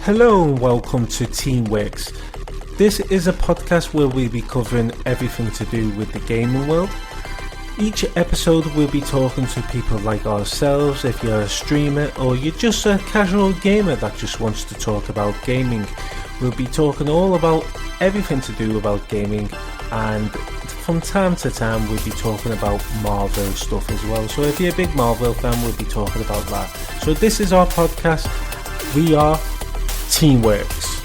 Hello and welcome to Teamworks. This is a podcast where we'll be covering everything to do with the gaming world. Each episode we'll be talking to people like ourselves. If you're a streamer or you're just a casual gamer that just wants to talk about gaming, we'll be talking all about everything to do about gaming, and from time to time we'll be talking about Marvel stuff as well. So if you're a big Marvel fan, we'll be talking about that. So this is our podcast. We are Teamworks.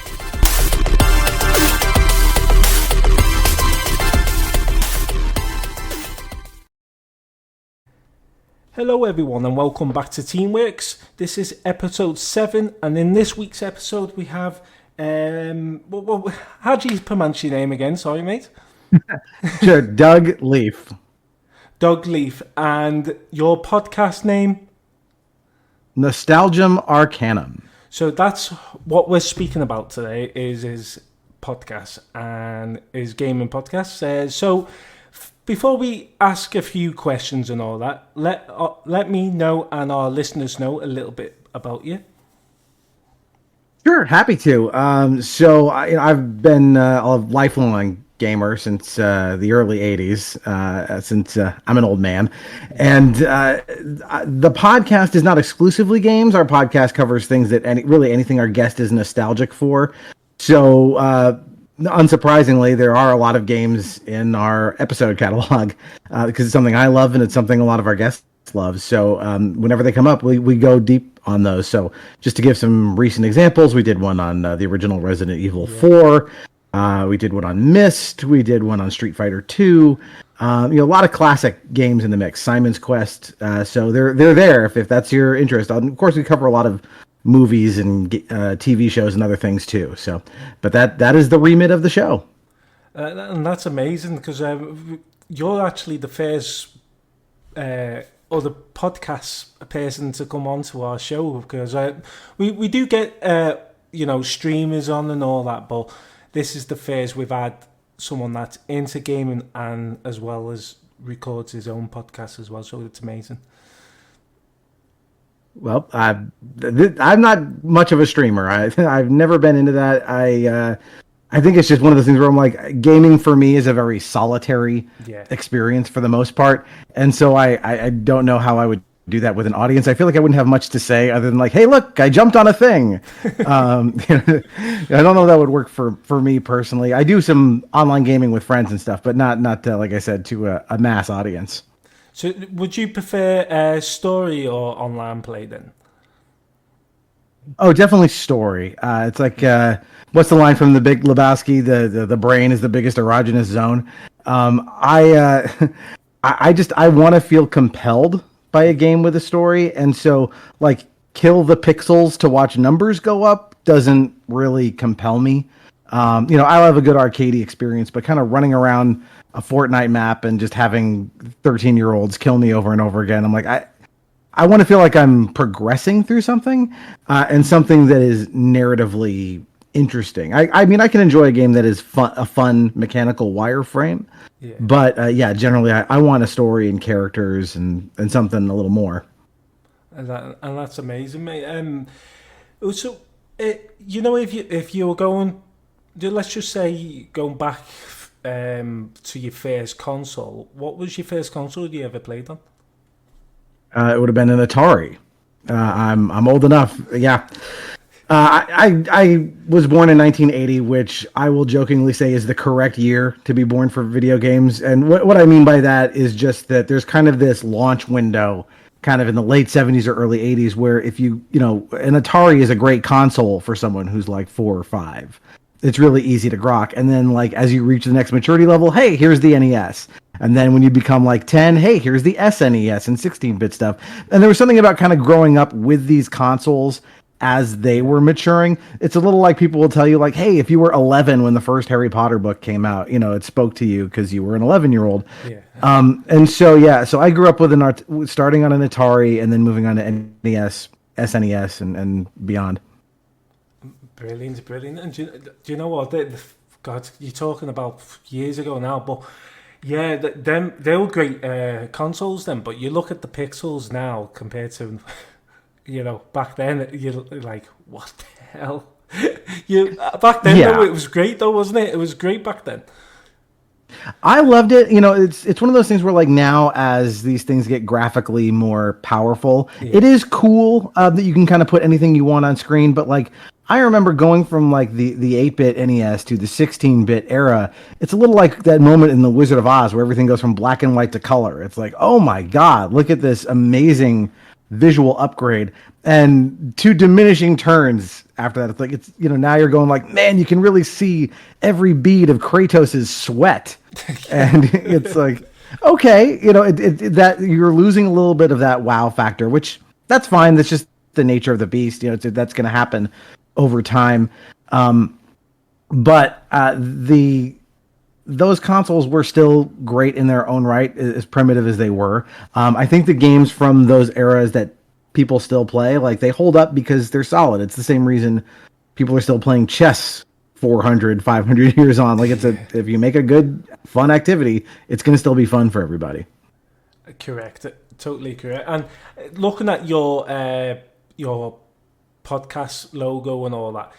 Hello everyone and welcome back to Teamworks. This is episode 7, and in this week's episode we have how do you pronounce your name again? Sorry, mate. Sure, Doug Leaf. Doug Leaf, and your podcast name? Nostalgium Arcanum. So that's what we're speaking about today, is his podcast and his gaming podcast. So before we ask a few questions and all that, let me know and our listeners know a little bit about you. Sure, happy to. I've been a lifelong gamer since the early 80s, since I'm an old man. And the podcast is not exclusively games. Our podcast covers things that anything our guest is nostalgic for. So unsurprisingly, there are a lot of games in our episode catalog because it's something I love and it's something a lot of our guests love. So whenever they come up, we go deep on those. So just to give some recent examples, we did one on the original Resident Evil 4. We did one on Myst. We did one on Street Fighter 2. A lot of classic games in the mix. Simon's Quest. So they're there if that's your interest. Of course, we cover a lot of movies and TV shows and other things too. So, but that is the remit of the show. And that's amazing because you're actually the first other podcast person to come onto our show, because we do get streamers on and all that, but this is the first we've had someone that's into gaming and as well as records his own podcast as well. So it's amazing. Well, I'm not much of a streamer. I've never been into that. I think it's just one of those things where I'm like, gaming for me is a very solitary experience for the most part, and so I don't know how I would do that with an audience. I feel like I wouldn't have much to say other than like, hey, look, I jumped on a thing. I don't know if that would work for me personally. I do some online gaming with friends and stuff, but not like I said, to a mass audience. So would you prefer story or online play then? Oh, definitely story. It's like, what's the line from The Big Lebowski? The brain is the biggest erogenous zone. I want to feel compelled by a game with a story, and so like kill the pixels to watch numbers go up doesn't really compel me. I love a good arcadey experience, but kind of running around a Fortnite map and just having 13-year-olds kill me over and over again, I'm like, I want to feel like I'm progressing through something, and something that is narratively interesting. I mean, I can enjoy a game that is a fun mechanical wireframe, but generally I want a story and characters and something a little more. And that's amazing, mate. So, if you were going, let's just say going back to your first console, what was your first console you ever played on? It would have been an Atari. I'm old enough. Yeah. I was born in 1980, which I will jokingly say is the correct year to be born for video games. And what I mean by that is just that there's kind of this launch window kind of in the late 70s or early 80s where if an Atari is a great console for someone who's like 4 or 5. It's really easy to grok. And then like as you reach the next maturity level, hey, here's the NES. And then when you become like 10, hey, here's the SNES and 16-bit stuff. And there was something about kind of growing up with these consoles as they were maturing. It's a little like people will tell you like, hey, if you were 11 when the first Harry Potter book came out, it spoke to you because you were an 11-year-old. Yeah. So I grew up with starting on an Atari and then moving on to NES, SNES, and beyond. Brilliant. And do you know what? God, you're talking about years ago now, but yeah, they were great consoles then. But you look at the pixels now compared to back then, you're like, what the hell? Back then, though, Yeah. it was great, though, wasn't it? It was great back then. I loved it. It's one of those things where like now as these things get graphically more powerful, Yeah. it is cool that you can kind of put anything you want on screen. But like I remember going from like the 8-bit NES to the 16-bit era. It's a little like that moment in The Wizard of Oz where everything goes from black and white to color. It's like, oh my God, look at this amazing visual upgrade. And two diminishing turns after that. It's like now you're going like, man, you can really see every bead of Kratos's sweat. And it's like, okay, that you're losing a little bit of that wow factor, which that's fine. That's just the nature of the beast. That's going to happen over time. But those consoles were still great in their own right, as primitive as they were. I think the games from those eras that people still play, like they hold up because they're solid. It's the same reason people are still playing chess 400, 500 years on. Like if you make a good, fun activity, it's going to still be fun for everybody. Correct. Totally correct. And looking at your podcast logo and all that,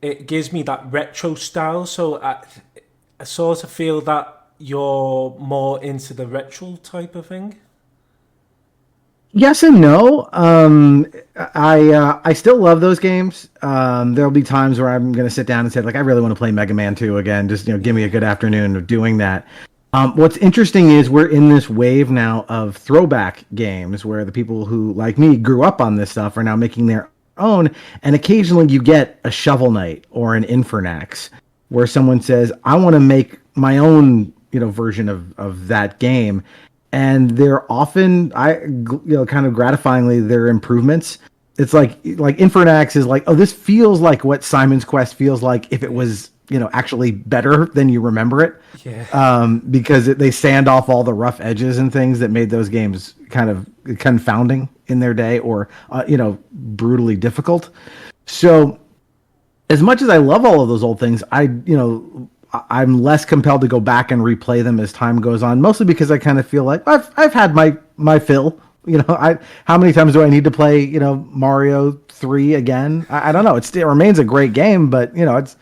it gives me that retro style. So I sort of feel that you're more into the retro type of thing. Yes and no. I still love those games. There'll be times where I'm going to sit down and say, like, I really want to play Mega Man 2 again. Just give me a good afternoon of doing that. What's interesting is we're in this wave now of throwback games where the people who, like me, grew up on this stuff are now making their own. And occasionally you get a Shovel Knight or an Infernax where someone says, I want to make my own, version of that game. And they're often, kind of gratifyingly, they're improvements. It's like Infernax is like, oh, this feels like what Simon's Quest feels like if it was, actually better than you remember it. Yeah. Because they sand off all the rough edges and things that made those games kind of confounding in their day, or brutally difficult. So, as much as I love all of those old things, I'm less compelled to go back and replay them as time goes on, mostly because I kind of feel like I've had my fill. How many times do I need to play, Mario 3 again? I don't know. It remains a great game, but it's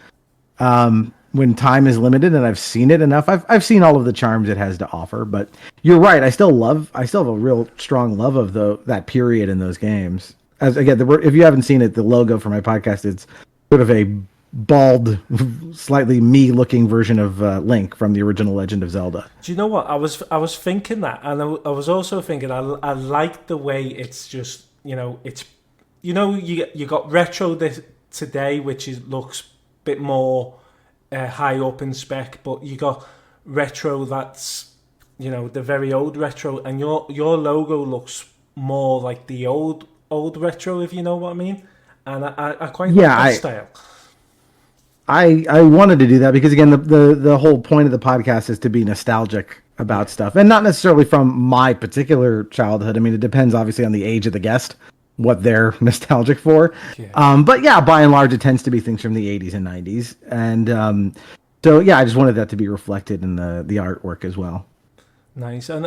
when time is limited and I've seen it enough, I've seen all of the charms it has to offer. But you're right. I still have a real strong love of that period in those games. As again, if you haven't seen it, the logo for my podcast, it's sort of a bald, slightly me-looking version of Link from the original Legend of Zelda. Do you know what I was thinking that, and I was also thinking I like the way it's just it's you got retro today, which looks a bit more high up in spec, but you got retro that's the very old retro, and your logo looks more like the old retro, if you know what I mean. And I quite like that style. I wanted to do that because, again, the whole point of the podcast is to be nostalgic about stuff, and not necessarily from my particular childhood. I mean, it depends obviously on the age of the guest, what they're nostalgic for. Yeah. But yeah, by and large, it tends to be things from the 80s and 90s. And so, yeah, I just wanted that to be reflected in the artwork as well. Nice. And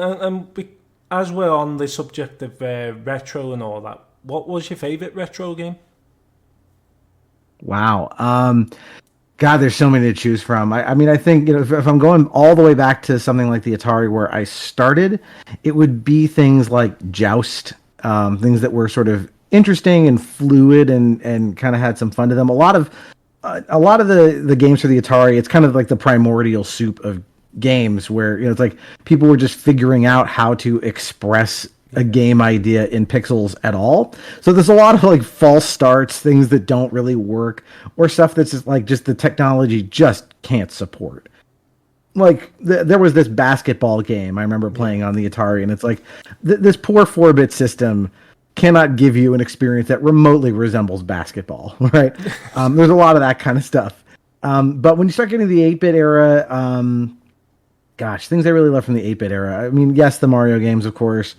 as we're on the subject of retro and all that, what was your favorite retro game? Wow. God, there's so many to choose from. I mean, I think, if I'm going all the way back to something like the Atari where I started, it would be things like Joust, things that were sort of interesting and fluid and kind of had some fun to them. A lot of the games for the Atari, it's kind of like the primordial soup of games where, it's like people were just figuring out how to express a game idea in pixels at all. So there's a lot of like false starts, things that don't really work, or stuff that's just the technology just can't support. Like there was this basketball game I remember playing on the Atari, and it's like this poor 4-bit system cannot give you an experience that remotely resembles basketball, right? There's a lot of that kind of stuff. But when you start getting the 8-bit era, things I really love from the 8-bit era. I mean, yes, the Mario games, of course.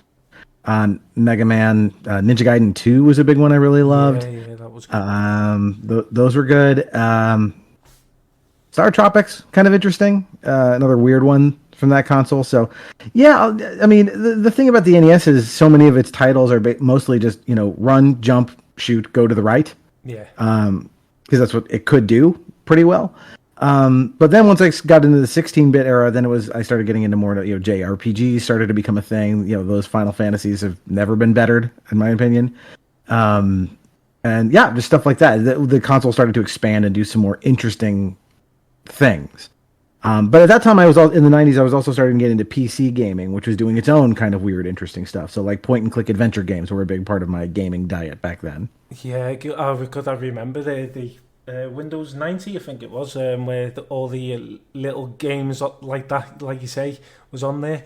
Mega Man, Ninja Gaiden 2 was a big one I really loved. Yeah, that was good. Those were good. Star Tropics, kind of interesting. Another weird one from that console. So, yeah, I mean, the thing about the NES is so many of its titles are mostly just, run, jump, shoot, go to the right. Yeah. because that's what it could do pretty well. But then once I got into the 16-bit era, then I started getting into more, JRPGs started to become a thing. Those Final Fantasies have never been bettered, in my opinion. And yeah, just stuff like that. The console started to expand and do some more interesting things. But at that time, in the 90s, I was also starting to get into PC gaming, which was doing its own kind of weird, interesting stuff. So like point and click adventure games were a big part of my gaming diet back then. Yeah, because I remember the Windows 90, I think it was, where all the little games like that, like you say, was on there.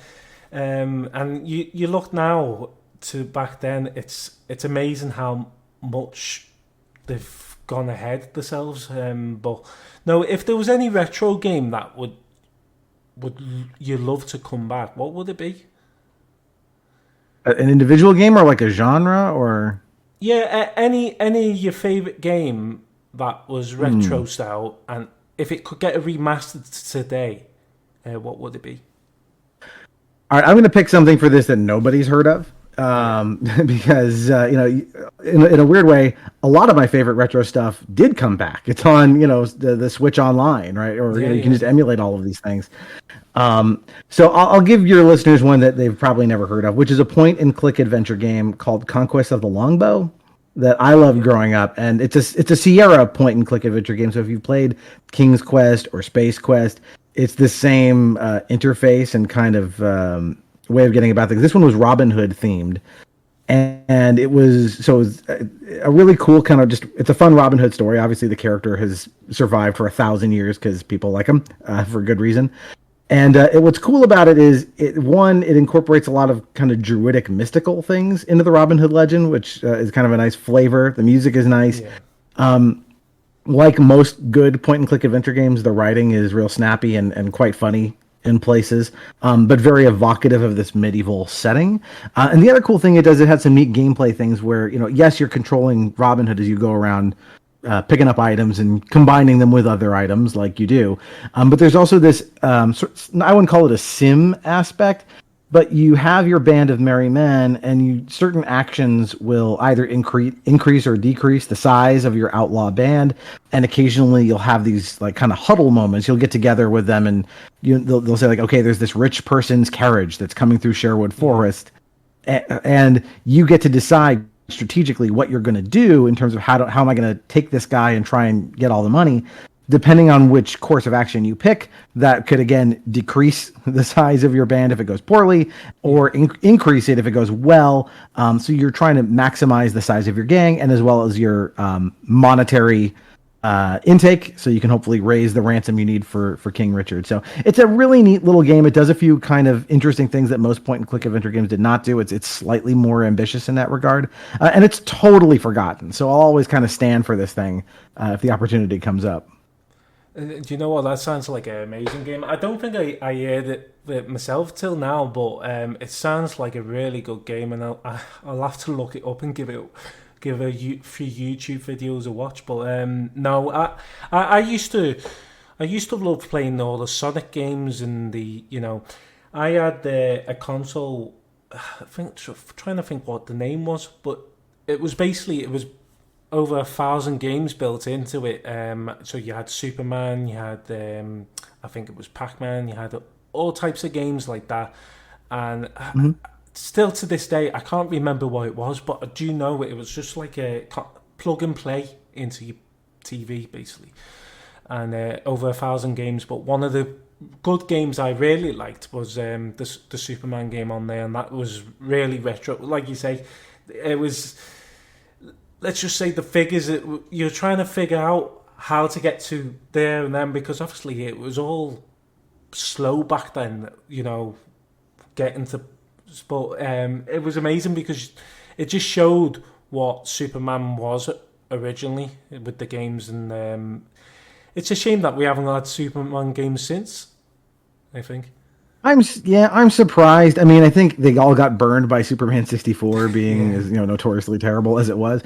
And you look now to back then, it's amazing how much they've gone ahead themselves. But no, if there was any retro game that would you love to come back, what would it be? An individual game or like a genre or? Yeah, any of your favorite game that was retro style, and if it could get a remastered today, what would it be? All right, I'm going to pick something for this that nobody's heard of, because in a weird way, a lot of my favorite retro stuff did come back. It's on the Switch Online, right? Or you can just emulate all of these things. So I'll give your listeners one that they've probably never heard of, which is a point and click adventure game called Conquest of the Longbow that I loved growing up, and it's a Sierra point and click adventure game. So if you've played King's Quest or Space Quest, it's the same interface and kind of way of getting about things. This one was Robin Hood themed, and it was a really cool kind of it's a fun Robin Hood story. Obviously, the character has survived for 1,000 years because people like him for good reason. And what's cool about it is it incorporates a lot of kind of druidic mystical things into the Robin Hood legend, which is kind of a nice flavor. The music is nice. Yeah. Like most good point and click adventure games, the writing is real snappy and quite funny in places, but very evocative of this medieval setting. And the other cool thing it does, it had some neat gameplay things where, yes, you're controlling Robin Hood as you go around picking up items and combining them with other items like you do. But there's also this, I wouldn't call it a sim aspect, but you have your band of merry men, and certain actions will either increase or decrease the size of your outlaw band. And occasionally you'll have these like kind of huddle moments. You'll get together with them and they'll say like, okay, there's this rich person's carriage that's coming through Sherwood Forest. And you get to decide strategically what you're going to do in terms of how am I going to take this guy and try and get all the money. Depending on which course of action you pick, that could again decrease the size of your band if it goes poorly, or increase it if it goes well. So you're trying to maximize the size of your gang and as well as your monetary intake, so you can hopefully raise the ransom you need for King Richard. So it's a really neat little game. It does a few kind of interesting things that most point and click adventure games did not do. It's slightly more ambitious in that regard, and it's totally forgotten. So I'll always kind of stand for this thing if the opportunity comes up. Do you know what? That sounds like an amazing game. I don't think I heard it myself till now, but it sounds like a really good game, and I'll have to look it up and give a few YouTube videos a watch. But no, I used to love playing all the Sonic games, and I had a console. Trying to think what the name was, but it was over 1,000 games built into it. So you had Superman, you had I think it was Pac-Man, you had all types of games like that. And still to this day, I can't remember what it was, but I do know it was just like a plug and play into your TV, basically. And over 1,000 games. But one of the good games I really liked was the Superman game on there, and that was really retro. Like you say, it was... Let's just say the figures, you're trying to figure out how to get to there and then, because obviously it was all slow back then, getting to... But it was amazing because it just showed what Superman was originally with the games, and it's a shame that we haven't had Superman games since, I think. I'm surprised. I mean, I think they all got burned by Superman 64 being as notoriously terrible as it was.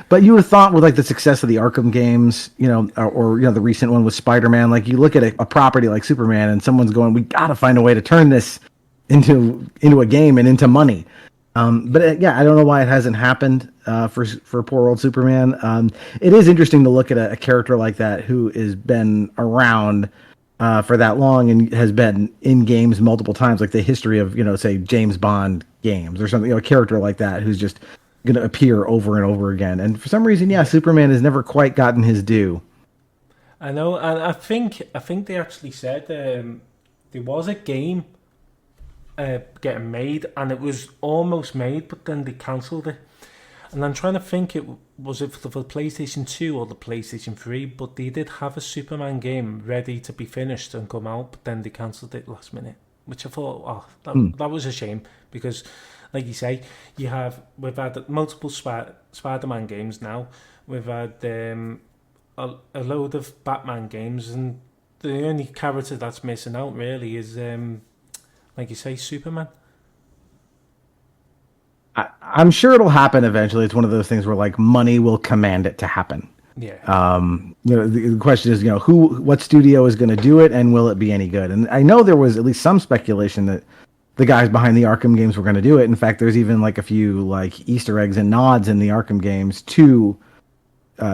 But you would have thought with like the success of the Arkham games, or the recent one with Spider-Man, like you look at a property like Superman and someone's going, we got to find a way to turn this into a game and into money. But I don't know why it hasn't happened for poor old Superman. It is interesting to look at a character like that who has been around for that long and has been in games multiple times, like the history of say James Bond games or something. A character like that who's just going to appear over and over again. And for some reason, Superman has never quite gotten his due. I know, and I think they actually said there was a game getting made, and it was almost made, but then they cancelled it. And I'm trying to think, it for the PlayStation 2 or the PlayStation 3, but they did have a Superman game ready to be finished and come out, but then they cancelled it last minute, which I thought, that was a shame, because, like you say, we've had multiple Spider-Man games now, we've had a load of Batman games, and the only character that's missing out really is, like you say, Superman. I'm sure it'll happen eventually. It's one of those things where like money will command it to happen. Yeah. The question is, what studio is going to do it, and will it be any good? And I know there was at least some speculation that the guys behind the Arkham games were going to do it. In fact, there's even like a few like Easter eggs and nods in the Arkham games to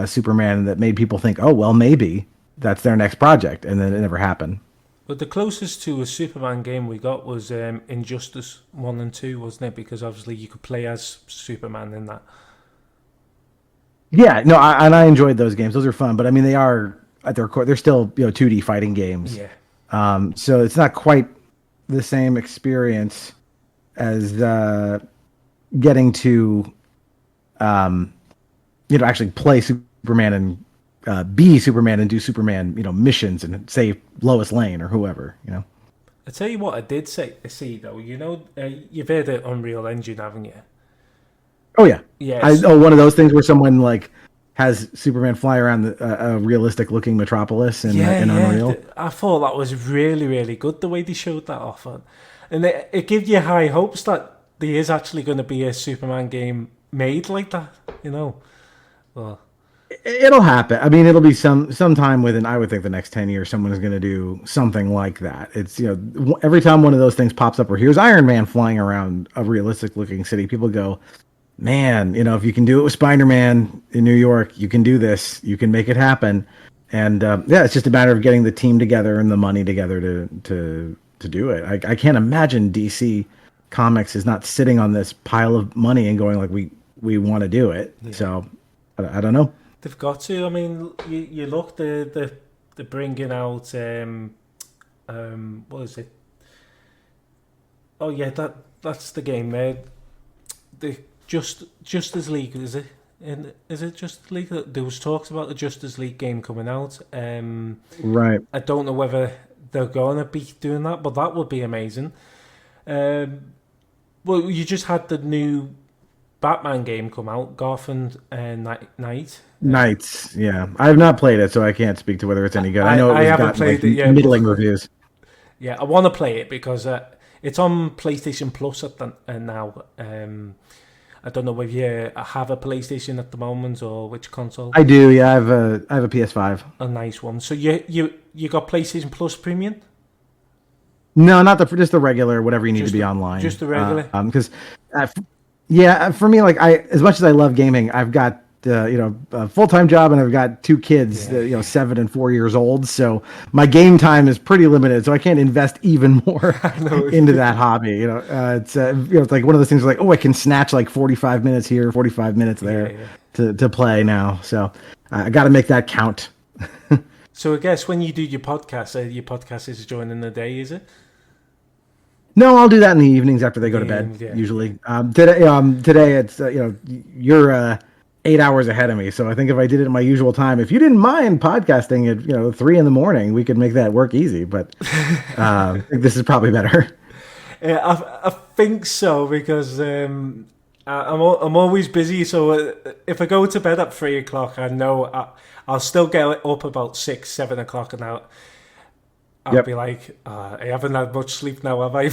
Superman that made people think, oh well, maybe that's their next project, and then it never happened. But the closest to a Superman game we got was Injustice 1 and 2, wasn't it? Because obviously you could play as Superman in that. Yeah, no, I enjoyed those games. Those are fun, but I mean, they are at their core, they're still 2D fighting games. Yeah. So it's not quite the same experience as getting to, actually play Superman and be Superman and do Superman, missions and save Lois Lane or whoever, I tell you what, I did see though. You've heard of Unreal Engine, haven't you? Oh yeah, yeah. One of those things where someone like has Superman fly around a realistic looking metropolis in Unreal. I thought that was really, really good the way they showed that off, and it gives you high hopes that there is actually going to be a Superman game made like that. Well. It'll happen. I mean, it'll be sometime within, I would think, the next 10 years, someone is going to do something like that. It's, every time one of those things pops up, or here's Iron Man flying around a realistic looking city, people go, man, if you can do it with Spider-Man in New York, you can do this. You can make it happen. And it's just a matter of getting the team together and the money together to do it. I can't imagine DC Comics is not sitting on this pile of money and going like, we want to do it. Yeah. So I don't know. They've got to. I mean, you look, they're bringing out what is it? Oh yeah, that's the game. The Justice League, is it? Is it Justice League? There was talks about the Justice League game coming out. Right. I don't know whether they're going to be doing that, but that would be amazing. Well, you just had the new Batman game come out, Gotham Knight. Knights, yeah. I have not played it, so I can't spep to whether it's any good. I know I haven't played it yet. Middling reviews. Yeah, I want to play it because it's on PlayStation Plus now. I don't know whether you have a PlayStation at the moment or which console. I do, yeah. I have a PS5. A nice one. So you got PlayStation Plus Premium? No, not just the regular, whatever you need to be online. Just the regular. Because for me, like as much as I love gaming, I've got a full-time job and I've got two kids, 7 and 4 years old. So my game time is pretty limited. So I can't invest even more into that hobby. It's like one of those things like, oh, I can snatch like 45 minutes here, 45 minutes there to play now. So I got to make that count. So I guess when you do your podcast is joining the day, is it? No, I'll do that in the evenings after they go to bed. Yeah. Usually, today it's you're 8 hours ahead of me, so I think if I did it in my usual time, if you didn't mind podcasting at 3 a.m, we could make that work easy. But I think this is probably better. Yeah, I think so because I'm always busy. So if I go to bed at 3 o'clock, I know I'll still get up about 6, 7 o'clock, and I'll be like, I haven't had much sleep now, have I?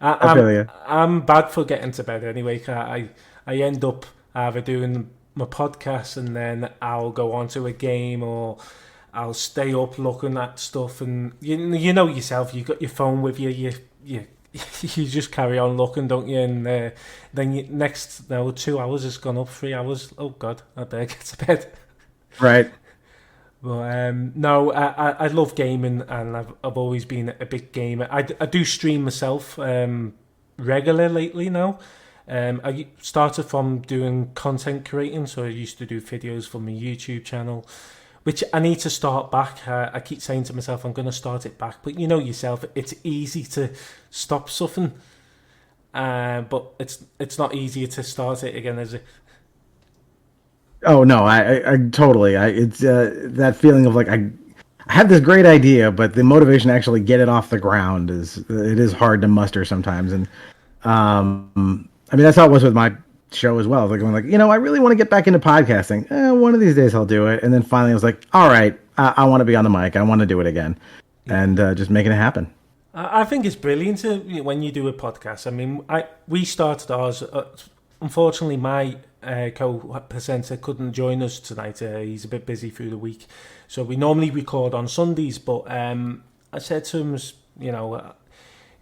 I feel you. I'm bad for getting to bed anyway. I end up either doing my podcast and then I'll go on to a game, or I'll stay up looking at stuff. And you know yourself, you got your phone with you. you just carry on looking, don't you? And then next, 2 hours has gone up, 3 hours. Oh God, I better get to bed. Right. But no, I love gaming, and I've always been a big gamer. I do stream myself regular lately now. I started from doing content creating, so I used to do videos for my YouTube channel, which I need to start back. I keep saying to myself, I'm going to start it back. But you know yourself, it's easy to stop something, but it's not easier to start it again, is it? Oh no, I totally. It's that feeling of like I have this great idea, but the motivation to actually get it off the ground is hard to muster sometimes. And I mean that's how it was with my show as well. Like I'm like, I really want to get back into podcasting. One of these days I'll do it. And then finally I was like, all right, I want to be on the mic. I want to do it again, and just making it happen. I think it's brilliant when you do a podcast. I mean, we started ours. Unfortunately, my co-presenter couldn't join us tonight. He's a bit busy through the week, so we normally record on Sundays. But I said to him,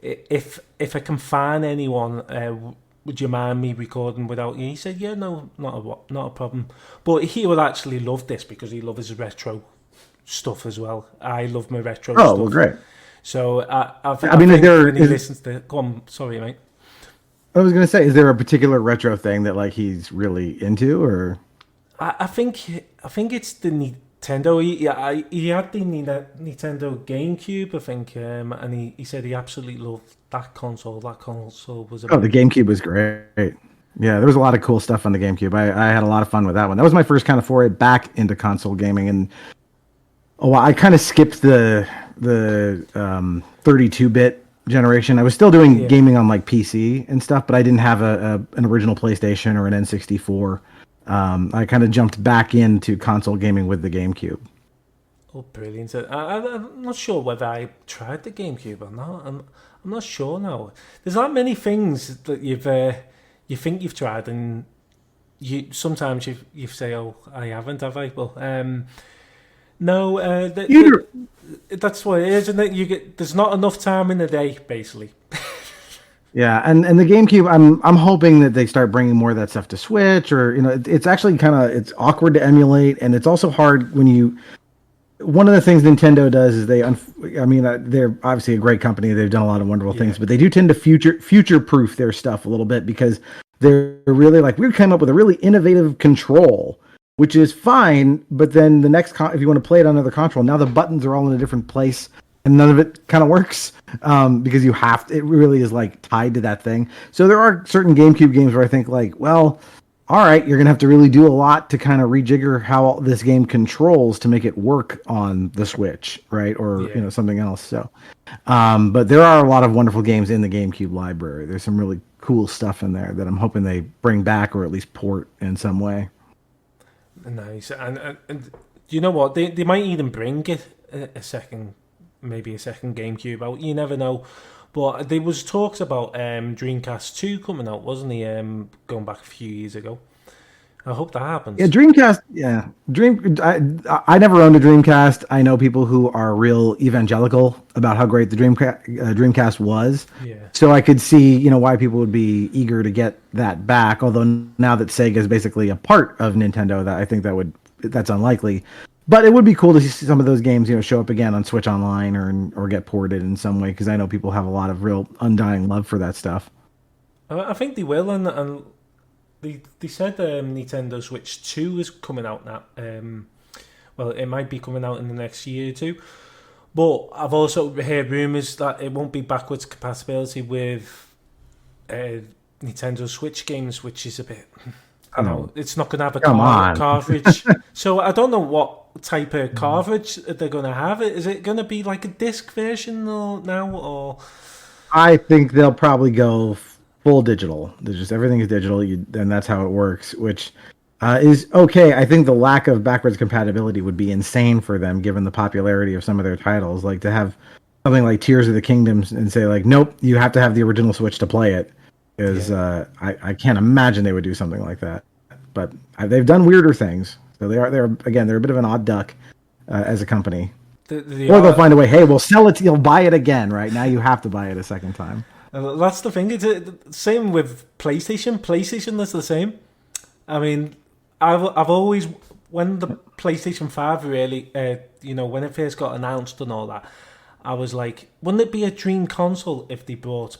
if I can find anyone, would you mind me recording without you? He said, yeah, no, not a problem. But he would actually love this because he loves his retro stuff as well. I love my retro stuff. Oh, well, great. So I mean, think when he listens to, go on, sorry, mate. I was going to say, is there a particular retro thing that like he's really into, or? I think it's the Nintendo. He had the Nintendo GameCube, I think, and he said he absolutely loved that console. That console was the GameCube was great. Yeah, there was a lot of cool stuff on the GameCube. I had a lot of fun with that one. That was my first kind of foray back into console gaming, and I kind of skipped the 32-bit generation. I was still doing gaming on like PC and stuff, but I didn't have an original PlayStation or an N64. I kind of jumped back into console gaming with the GameCube. Oh, brilliant! I'm not sure whether I tried the GameCube or not. I'm not sure now. There's not many things that you think you've tried, and sometimes you say, "Oh, I haven't, have I?" Well, no, that's what it is, isn't it? There's not enough time in the day, basically. Yeah, and the GameCube, I'm hoping that they start bringing more of that stuff to Switch, or it's actually it's awkward to emulate, and it's also hard when you. One of the things Nintendo does is they're obviously a great company. They've done a lot of wonderful things, but they do tend to future-proof their stuff a little bit because they're really like, we came up with a really innovative control, which is fine, but then the next, if you want to play it on another console, now the buttons are all in a different place, and none of it kind of works because it really is like tied to that thing. So there are certain GameCube games where I think like, well, all right, you're going to have to really do a lot to kind of rejigger how this game controls to make it work on the Switch, right? Or, something else. So, but there are a lot of wonderful games in the GameCube library. There's some really cool stuff in there that I'm hoping they bring back or at least port in some way. Nice. And you know what? They might even bring it maybe a second GameCube out. You never know. But there was talks about Dreamcast 2 coming out, wasn't he? Going back a few years ago. I hope that happens. Yeah, Dreamcast. Yeah, I never owned a Dreamcast. I know people who are real evangelical about how great the Dreamcast was. Yeah. So I could see, why people would be eager to get that back. Although now that Sega is basically a part of Nintendo, I think that's unlikely. But it would be cool to see some of those games, show up again on Switch Online or get ported in some way, because I know people have a lot of real undying love for that stuff. I think they will, and they said Nintendo Switch 2 is coming out now. Well, it might be coming out in the next year or two. But I've also heard rumours that it won't be backwards compatibility with Nintendo Switch games, which is a bit... I know it's not going to have a cartridge. So I don't know what type of cartridge they're going to have. Is it going to be like a disc version now, or? I think they'll probably go full digital. Everything is digital, and that's how it works, which is okay. I think the lack of backwards compatibility would be insane for them, given the popularity of some of their titles. Like to have something like Tears of the Kingdom and say like, nope, you have to have the original Switch to play it. I can't imagine they would do something like that, but they've done weirder things. So they're a bit of an odd duck as a company. Or they'll find a way. Hey, we'll sell it. You'll buy it again. Right now, you have to buy it a second time. That's the thing. It's same with PlayStation. PlayStation is the same. I mean, I've always, when the PlayStation 5 really, when it first got announced and all that, I was like, wouldn't it be a dream console if they brought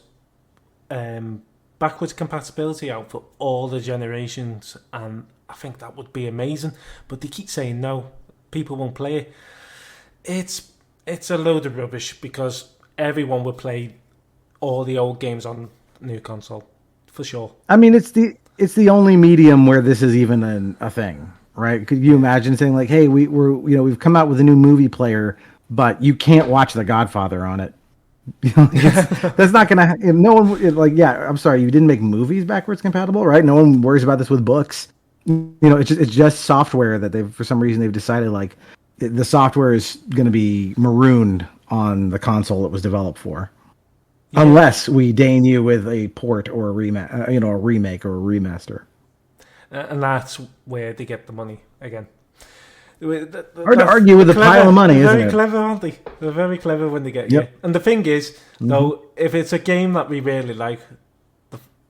backwards compatibility out for all the generations? And I think that would be amazing. But they keep saying no, people won't play it. It's a load of rubbish because everyone would play all the old games on new console for sure. I mean, it's the only medium where this is even a thing, right? Could you imagine saying like, "Hey, we've come out with a new movie player, but you can't watch The Godfather on it." That's not gonna. No one like. Yeah, I'm sorry, you didn't make movies backwards compatible, right? No one worries about this with books. It's just software that for some reason they've decided like the software is going to be marooned on the console it was developed for. Yeah. Unless we deign you with a port or a remake or a remaster, and that's where they get the money again. Hard to argue with a pile of money, isn't it? Very clever, aren't they? They're very clever when they get you. And the thing is, though, if it's a game that we really like,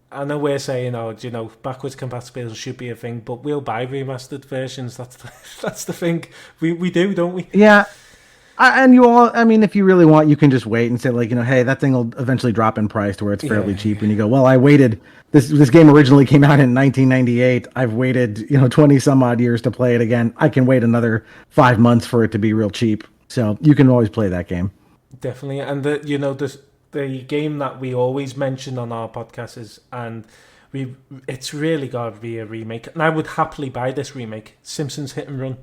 I know we're saying, backwards compatibility should be a thing, but we'll buy remastered versions. That's the thing. We do, don't we? Yeah. If you really want, you can just wait and say like, hey, that thing will eventually drop in price to where it's fairly cheap. And you go, well, I waited. This game originally came out in 1998. I've waited, 20 some odd years to play it again. I can wait another 5 months for it to be real cheap. So you can always play that game. Definitely. And the game that we always mention on our podcast is, and it's really got to be a remake. And I would happily buy this remake, Simpsons Hit and Run.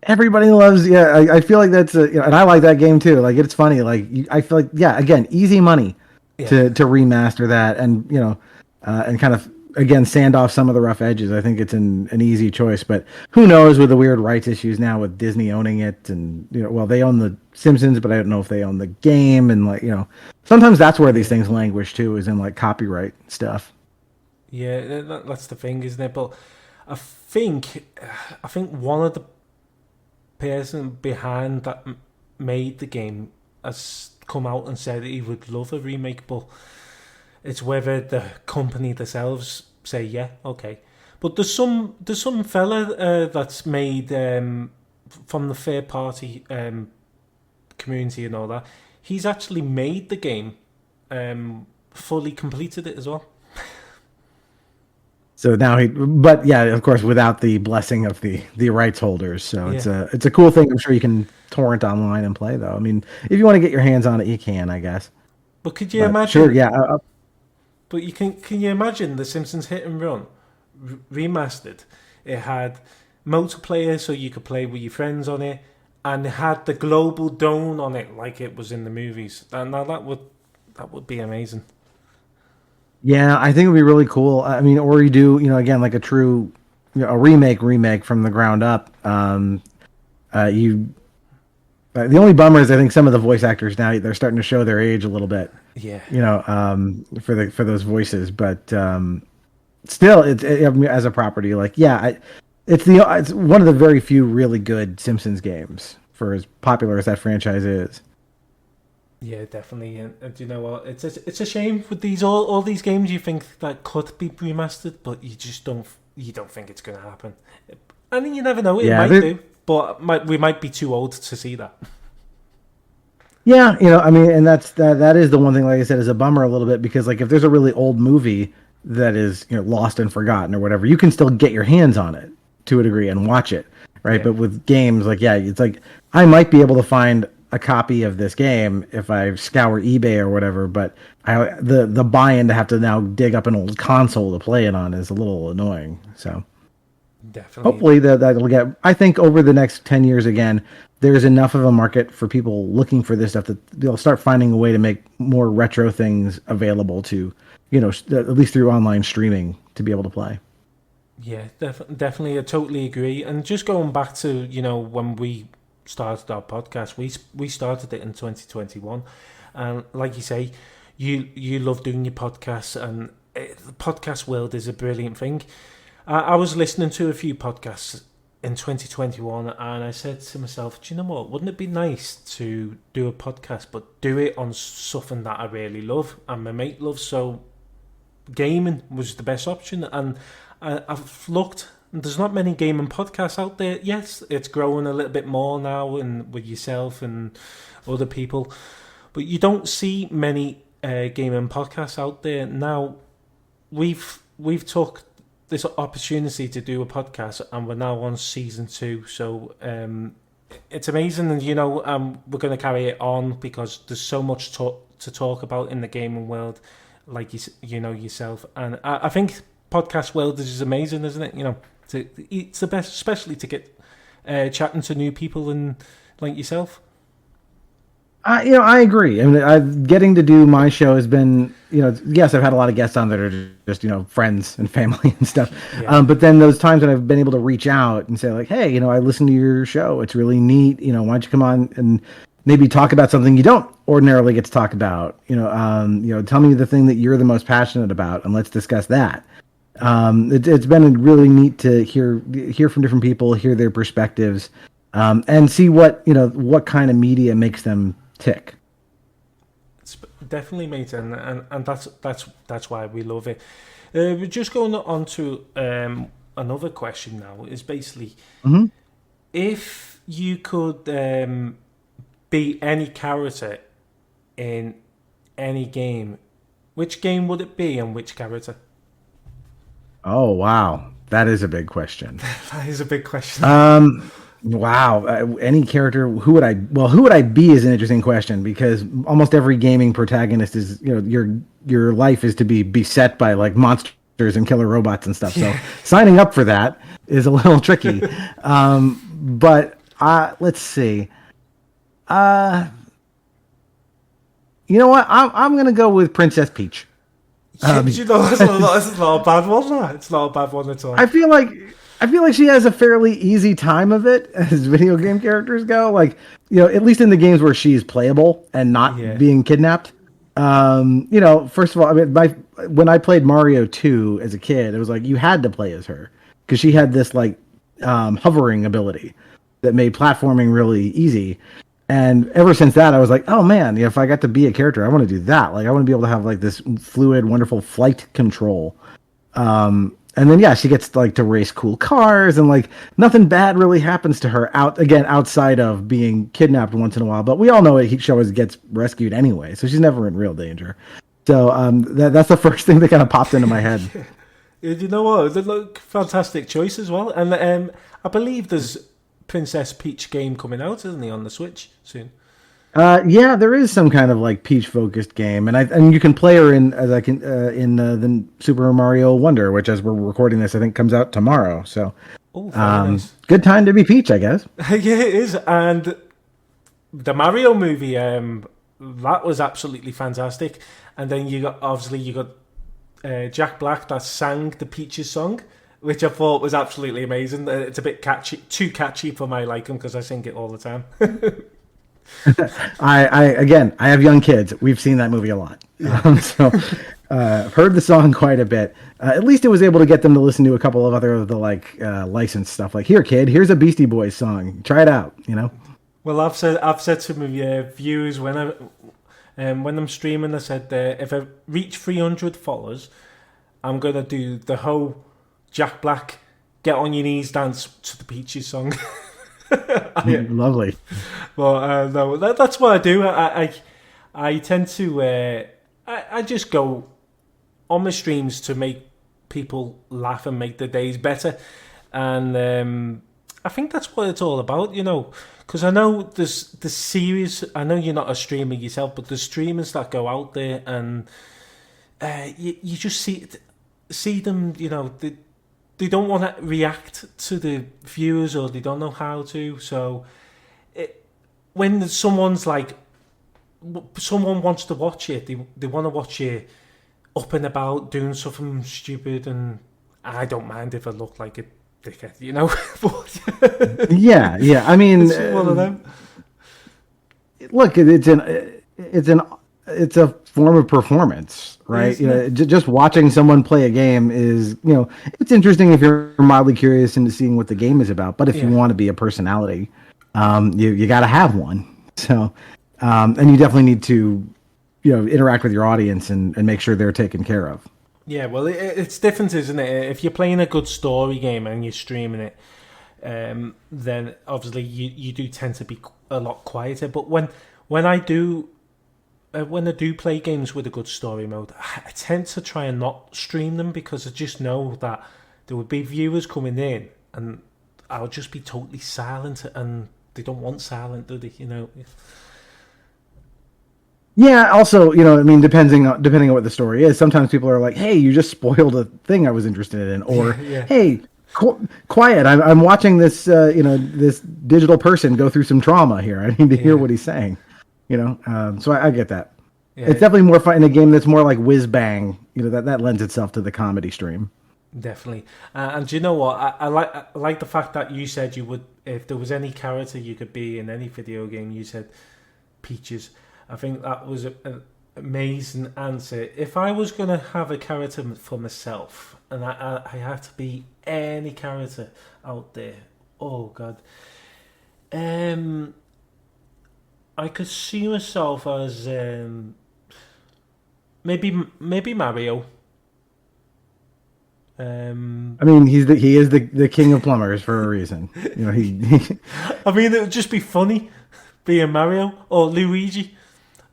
Everybody loves, I feel like that's and I like that game too. Like, it's funny. Like, I feel like, again, easy money to remaster that and, and kind of, again, sand off some of the rough edges. I think it's an easy choice, but who knows with the weird rights issues now with Disney owning it and, they own the Simpsons, but I don't know if they own the game. And like, sometimes that's where these things languish too, is in like copyright stuff. Yeah, that's the thing, isn't it? But I think one of the person behind that made the game has come out and said that he would love a remake, but it's whether the company themselves say okay. But there's some fella that's made from the third party community and all that. He's actually made the game, fully completed it as well. So now of course, without the blessing of the rights holders. So it's a cool thing. I'm sure you can torrent online and play though. I mean, if you want to get your hands on it, you can, I guess. But could you imagine? Sure, yeah. But can you imagine the Simpsons Hit and Run remastered? It had multiplayer, so you could play with your friends on it, and it had the global dome on it, like it was in the movies. And now that would be amazing. Yeah, I think it would be really cool. I mean, or you do, again, like a true, a remake from the ground up. The only bummer is I think some of the voice actors now, they're starting to show their age a little bit. Yeah. For those voices, but still, as a property, like it's one of the very few really good Simpsons games for as popular as that franchise is. Yeah, definitely, and you know what? It's a shame with these all these games you think that could be remastered, but you just don't think it's going to happen. I mean, you never know. It might do, but we might be too old to see that. Yeah, and that is the one thing. Like I said, is a bummer a little bit because like if there's a really old movie that is lost and forgotten or whatever, you can still get your hands on it to a degree and watch it, right? Yeah. But with games, like it's like I might be able to find a copy of this game if I scour eBay or whatever, but the buy-in to have to now dig up an old console to play it on is a little annoying. So definitely, hopefully that'll get. I think over the next 10 years, again, there's enough of a market for people looking for this stuff that they'll start finding a way to make more retro things available to, at least through online streaming to be able to play. Yeah, definitely, I totally agree. And just going back to when we started our podcast, we started it in 2021, and like you say, you love doing your podcasts, and the podcast world is a brilliant thing. I was listening to a few podcasts in 2021, and I said to myself, do you know what? Wouldn't it be nice to do a podcast, but do it on something that I really love and my mate loves? So gaming was the best option, and I've looked. And there's not many gaming podcasts out there. Yes, it's growing a little bit more now, and with yourself and other people, but you don't see many gaming podcasts out there now. We've took this opportunity to do a podcast, and we're now on season 2. So it's amazing, and we're going to carry it on because there's so much to talk about in the gaming world, like you know yourself. And I think podcast world is amazing, isn't it? It's the best, especially to get chatting to new people and like yourself. I agree. I mean, getting to do my show has been, yes, I've had a lot of guests on that are just, friends and family and stuff. Yeah. But then those times that I've been able to reach out and say like, hey, I listened to your show. It's really neat. Why don't you come on and maybe talk about something you don't ordinarily get to talk about? Tell me the thing that you're the most passionate about, and let's discuss that. It's been really neat to hear from different people, hear their perspectives, and see what kind of media makes them tick. It's definitely, mate, and that's why we love it. We're just going on to another question now. Is basically, if you could be any character in any game, which game would it be, and which character? Oh, wow. That is a big question. That is a big question. Wow. Any character, who would I be is an interesting question, because almost every gaming protagonist is, your life is to be beset by like monsters and killer robots and stuff. So signing up for that is a little tricky. But let's see. You know what? I'm going to go with Princess Peach. That's not a bad one. It's not a bad one at all. I feel like she has a fairly easy time of it as video game characters go. Like, at least in the games where she's playable and not being kidnapped. First of all, I mean, when I played Mario 2 as a kid, it was like you had to play as her because she had this like hovering ability that made platforming really easy. And ever since that, I was like, oh man, if I got to be a character, I want to do that. Like, I want to be able to have like this fluid, wonderful flight control. And then, she gets like to race cool cars, and like nothing bad really happens to her outside of being kidnapped once in a while. But we all know she always gets rescued anyway, so she's never in real danger. So that's the first thing that kind of popped into my head. You know what? They look fantastic choice as well. And I believe there's Princess Peach game coming out, isn't he, on the Switch soon? There is some kind of like Peach focused game, and you can play her in the Super Mario Wonder, which as we're recording this, I think comes out tomorrow. So, nice. Good time to be Peach, I guess. Yeah, it is. And the Mario movie, that was absolutely fantastic. And then you got Jack Black that sang the Peaches song, which I thought was absolutely amazing. It's a bit too catchy for my liking because I sing it all the time. I have young kids. We've seen that movie a lot. So I've heard the song quite a bit. At least it was able to get them to listen to a couple of other of the licensed stuff. Like, here, kid, here's a Beastie Boys song. Try it out, Well, I've said to my viewers when I'm streaming, I said if I reach 300 followers, I'm gonna do the whole Jack Black get on your knees dance to the Peaches song. Lovely. Well, no, that's what I do. I tend to I just go on my streams to make people laugh and make their days better, and I think that's what it's all about, because I know there's the series. I know you're not a streamer yourself, but there's streamers that go out there and you just see them, they don't want to react to the viewers, or they don't know how to. So when someone wants to watch it, they want to watch it up and about doing something stupid, and I don't mind if I look like a dickhead, But yeah. I mean, it's one of them. Look, it's an it's a form of performance, right? You know, just watching someone play a game is, you know, it's interesting if you're mildly curious into seeing what the game is about. But if you want to be a personality, you got to have one. So, and you definitely need to, you know, interact with your audience and make sure they're taken care of. Yeah, well, it's different, isn't it? If you're playing a good story game and you're streaming it, then obviously you do tend to be a lot quieter. But when I do play games with a good story mode, I tend to try and not stream them because I just know that there would be viewers coming in and I'll just be totally silent, and they don't want silent, do they? You know. Yeah. Also, you know, I mean, depending on what the story is, sometimes people are like, "Hey, you just spoiled a thing I was interested in," or "Hey, quiet! I'm watching this, you know, this digital person go through some trauma here. I need to hear what he's saying." You know, so I get that. Yeah. It's definitely more fun in a game that's more like whiz bang. You know, that lends itself to the comedy stream. Definitely. And do you know what? I like the fact that you said you would, if there was any character you could be in any video game, you said Peaches. I think that was an amazing answer. If I was going to have a character for myself, and I had to be any character out there, oh God. I could see myself as maybe Mario. I mean, he is the king of plumbers for a reason. You know, he I mean, it would just be funny being Mario or Luigi,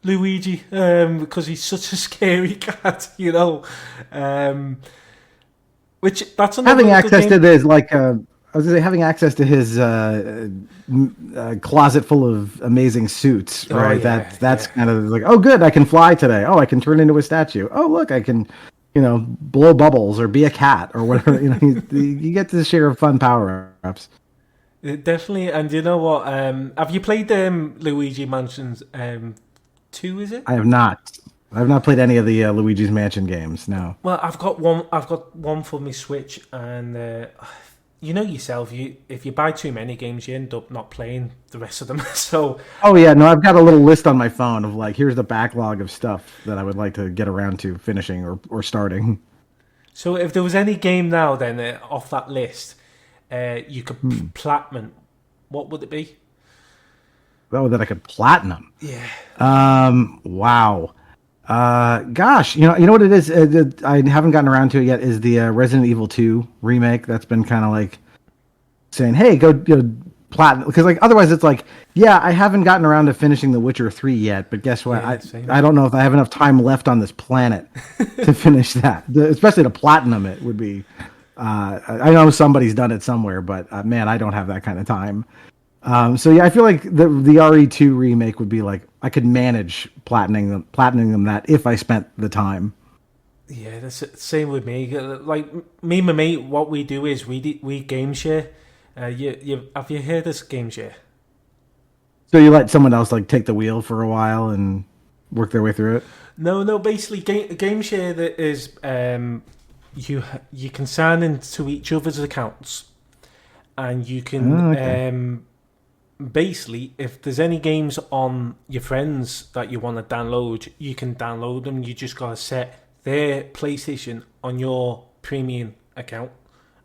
because he's such a scary cat. You know, which that's having access to this like. I was gonna say, having access to his closet full of amazing suits, right? That's kind of like, oh, good, I can fly today. Oh, I can turn into a statue. Oh, look, I can, you know, blow bubbles or be a cat or whatever. You know, you get to share fun power ups. Definitely, and you know what? Have you played Luigi Mansions 2? Is it? I have not. I've not played any of the Luigi's Mansion games. No. Well, I've got one for my Switch, and. You know yourself, if you buy too many games, you end up not playing the rest of them. So. Oh yeah, no, I've got a little list on my phone of like, here's the backlog of stuff that I would like to get around to finishing or starting. So if there was any game now then off that list, you could platinum, what would it be? Oh, that I could platinum. Yeah. Wow. Gosh, you know what it is. I haven't gotten around to it yet. Is the Resident Evil 2 remake that's been kind of like saying, "Hey, go platinum," because like otherwise it's like, yeah, I haven't gotten around to finishing The Witcher 3 yet, but guess what? I don't know if I have enough time left on this planet to finish that. Especially to platinum it would be. I know somebody's done it somewhere, but man, I don't have that kind of time. So yeah, I feel like the RE2 remake would be like I could manage platining them that if I spent the time. Yeah, that's the same with me. Like me and my mate, what we do is we game share. Have you heard this game share? So you let someone else like take the wheel for a while and work their way through it? No. Basically, game share that is you can sign into each other's accounts, and you can basically, if there's any games on your friends that you want to download, you can download them. You just gotta set their PlayStation on your premium account,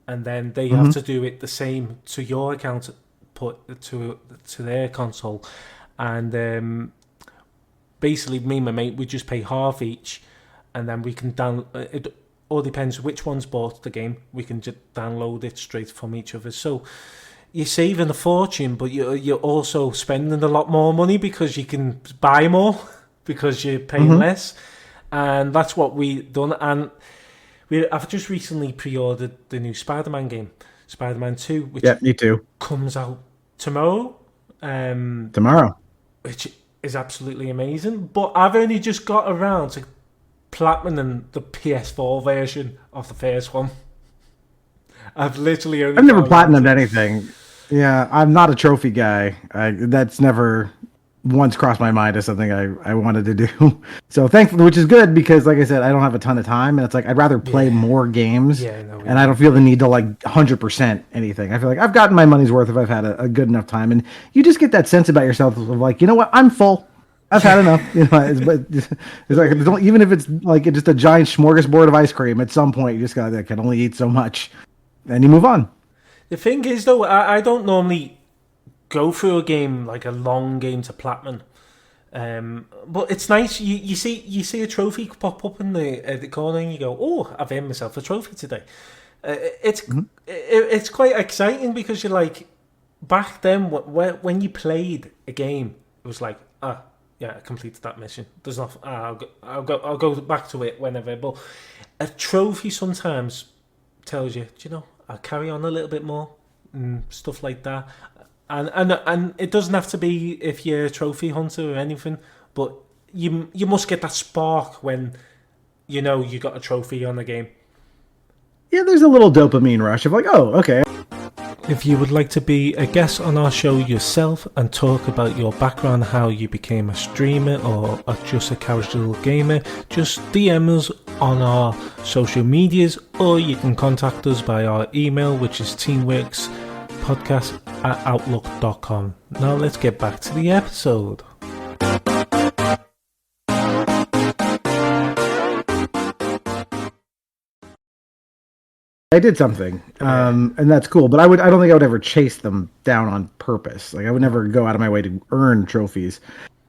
and then they have to do it the same to your account, put to their console, and basically, me and my mate, we just pay half each, and then we can it all depends which one's bought the game. We can just download it straight from each other. So. You're saving a fortune, but you're also spending a lot more money because you can buy more because you're paying less, and that's what we've done. And I've just recently pre-ordered the new Spider-Man game, Spider-Man 2, which me too, comes out tomorrow. Which is absolutely amazing. But I've only just got around to platinum the PS4 version of the first one. I've never platinumed anything. Yeah, I'm not a trophy guy. That's never once crossed my mind as something I wanted to do. So thankfully, which is good because, like I said, I don't have a ton of time, and it's like I'd rather play more games. And I don't feel the need to like 100% anything. I feel like I've gotten my money's worth if I've had a good enough time, and you just get that sense about yourself of like, you know what, I'm full. I've had enough. But it's like even if it's like just a giant smorgasbord of ice cream, at some point you just got I can only eat so much, and you move on. The thing is, though, I don't normally go through a game like a long game to platinum. But it's nice. You see a trophy pop up in the corner, and you go, "Oh, I've earned myself a trophy today." It's quite exciting because you're like, back then when you played a game, it was like, yeah, I completed that mission. There's not. I'll go back to it whenever. But a trophy sometimes tells you, do you know, I'll carry on a little bit more and stuff like that. And it doesn't have to be if you're a trophy hunter or anything, but you must get that spark when you know you got a trophy on the game. Yeah, there's a little dopamine rush of like, oh, okay. If you would like to be a guest on our show yourself and talk about your background, how you became a streamer or just a casual gamer, just DM us on our social medias, or you can contact us by our email, which is teamworkspodcast@outlook.com. Now let's get back to the episode. I did something, and that's cool. But I don't think I would ever chase them down on purpose. Like I would never go out of my way to earn trophies.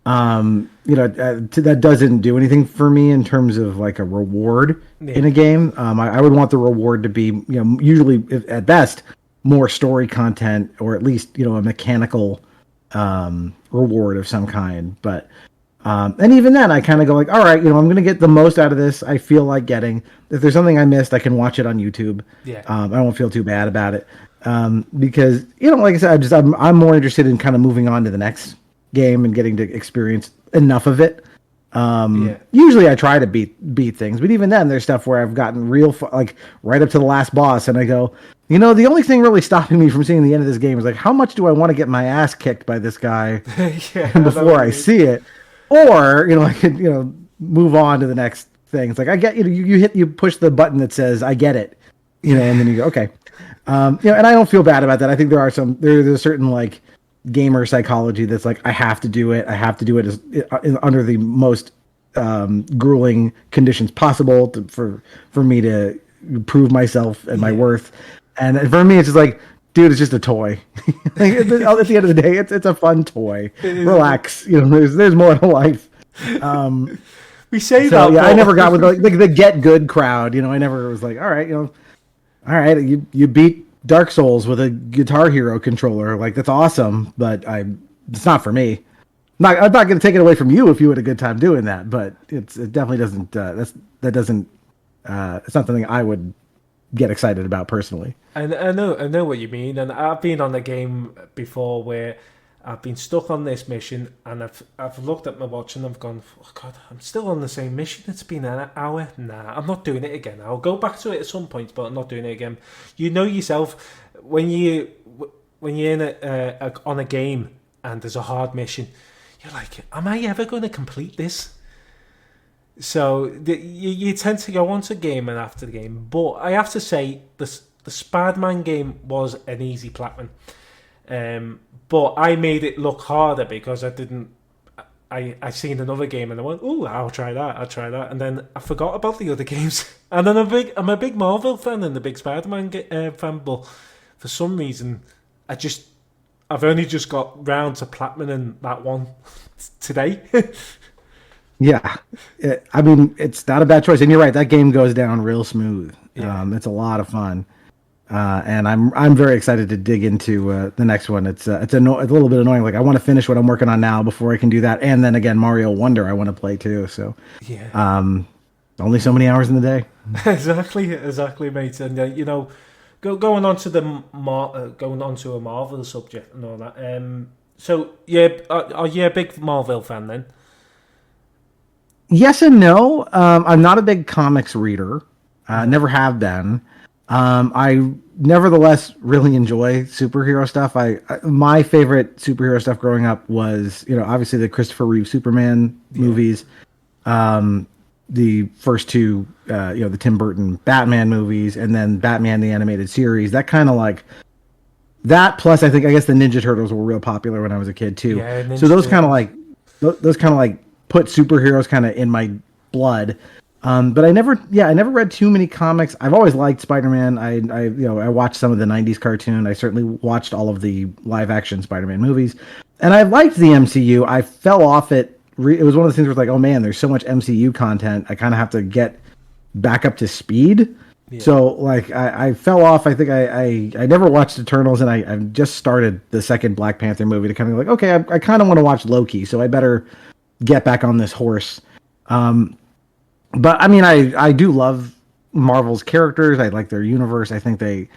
That doesn't do anything for me in terms of like a reward in a game. I would want the reward to be, usually at best more story content, or at least a mechanical reward of some kind. But and even then, I kind of go like, all right, I'm going to get the most out of this. I feel like getting. If there's something I missed, I can watch it on YouTube. Yeah. I won't feel too bad about it. Because like I said, I'm more interested in kind of moving on to the next game and getting to experience enough of it. Usually I try to beat things, but even then, there's stuff where I've gotten like right up to the last boss, and I go, the only thing really stopping me from seeing the end of this game is like, how much do I want to get my ass kicked by this guy before I see it? Or, I could, move on to the next thing. It's like, I get, you push the button that says, I get it, and then you go, okay. And I don't feel bad about that. I think there's a certain like gamer psychology that's like, I have to do it. I have to do it under the most grueling conditions possible for me to prove myself and my worth. And for me, it's just like, dude, it's just a toy. Like, at the end of the day, it's a fun toy. Relax. There's more to life. We say so, that. Yeah, I never got with the get good crowd. I never was like, all right, all right, you beat Dark Souls with a Guitar Hero controller. Like, that's awesome, but it's not for me. I'm not going to take it away from you if you had a good time doing that. But it definitely doesn't. It's not something I would get excited about personally. I know what you mean, and I've been on a game before where I've been stuck on this mission, and I've looked at my watch and I've gone, oh God, I'm still on the same mission. It's been an hour. Nah, I'm not doing it again. I'll go back to it at some point, but I'm not doing it again. You know yourself when you're in on a game and there's a hard mission, you're like, am I ever going to complete this? So you tend to go on to game and after the game. But I have to say, the Spider-Man game was an easy platinum. But I made it look harder because I didn't... I seen another game and I went, oh, I'll try that. And then I forgot about the other games. And then I'm a big Marvel fan and a big Spider-Man fan, but for some reason, I've only just got round to platinum in that one today. Yeah, I mean, it's not a bad choice, and you're right. That game goes down real smooth. Yeah. It's a lot of fun, and I'm very excited to dig into the next one. It's a little bit annoying. Like, I want to finish what I'm working on now before I can do that, and then again, Mario Wonder I want to play too. So yeah, only so many hours in the day. Exactly, mate. And going on to going on to a Marvel subject and all that. So yeah, are you a big Marvel fan then? Yes and no. I'm not a big comics reader. Never have been. I nevertheless really enjoy superhero stuff. My favorite superhero stuff growing up was, obviously the Christopher Reeve Superman movies. The first two, the Tim Burton Batman movies, and then Batman the Animated Series. That kind of like that. Plus, I guess the Ninja Turtles were real popular when I was a kid too. Yeah, so those kind of like. those kind of like put superheroes kind of in my blood. But I never read too many comics. I've always liked Spider-Man. I watched some of the '90s cartoon. I certainly watched all of the live-action Spider-Man movies, and I liked the MCU. I fell off it. It was one of those things where it's like, oh man, there's so much MCU content. I kind of have to get back up to speed. Yeah. So like I fell off. I think I never watched Eternals, and I just started the second Black Panther movie to kind of like, okay, I kind of want to watch Loki, so I better get back on this horse. But I mean, I do love Marvel's characters. I like their universe. I think it's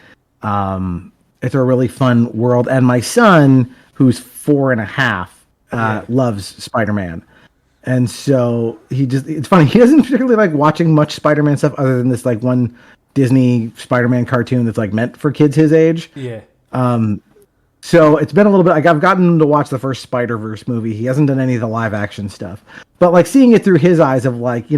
a really fun world. And my son, who's 4.5, loves Spider-Man. And so it's funny. He doesn't particularly like watching much Spider-Man stuff other than this like one Disney Spider-Man cartoon that's like meant for kids his age. Yeah. So it's been a little bit, like I've gotten him to watch the first Spider-Verse movie. He hasn't done any of the live action stuff, but like seeing it through his eyes of like,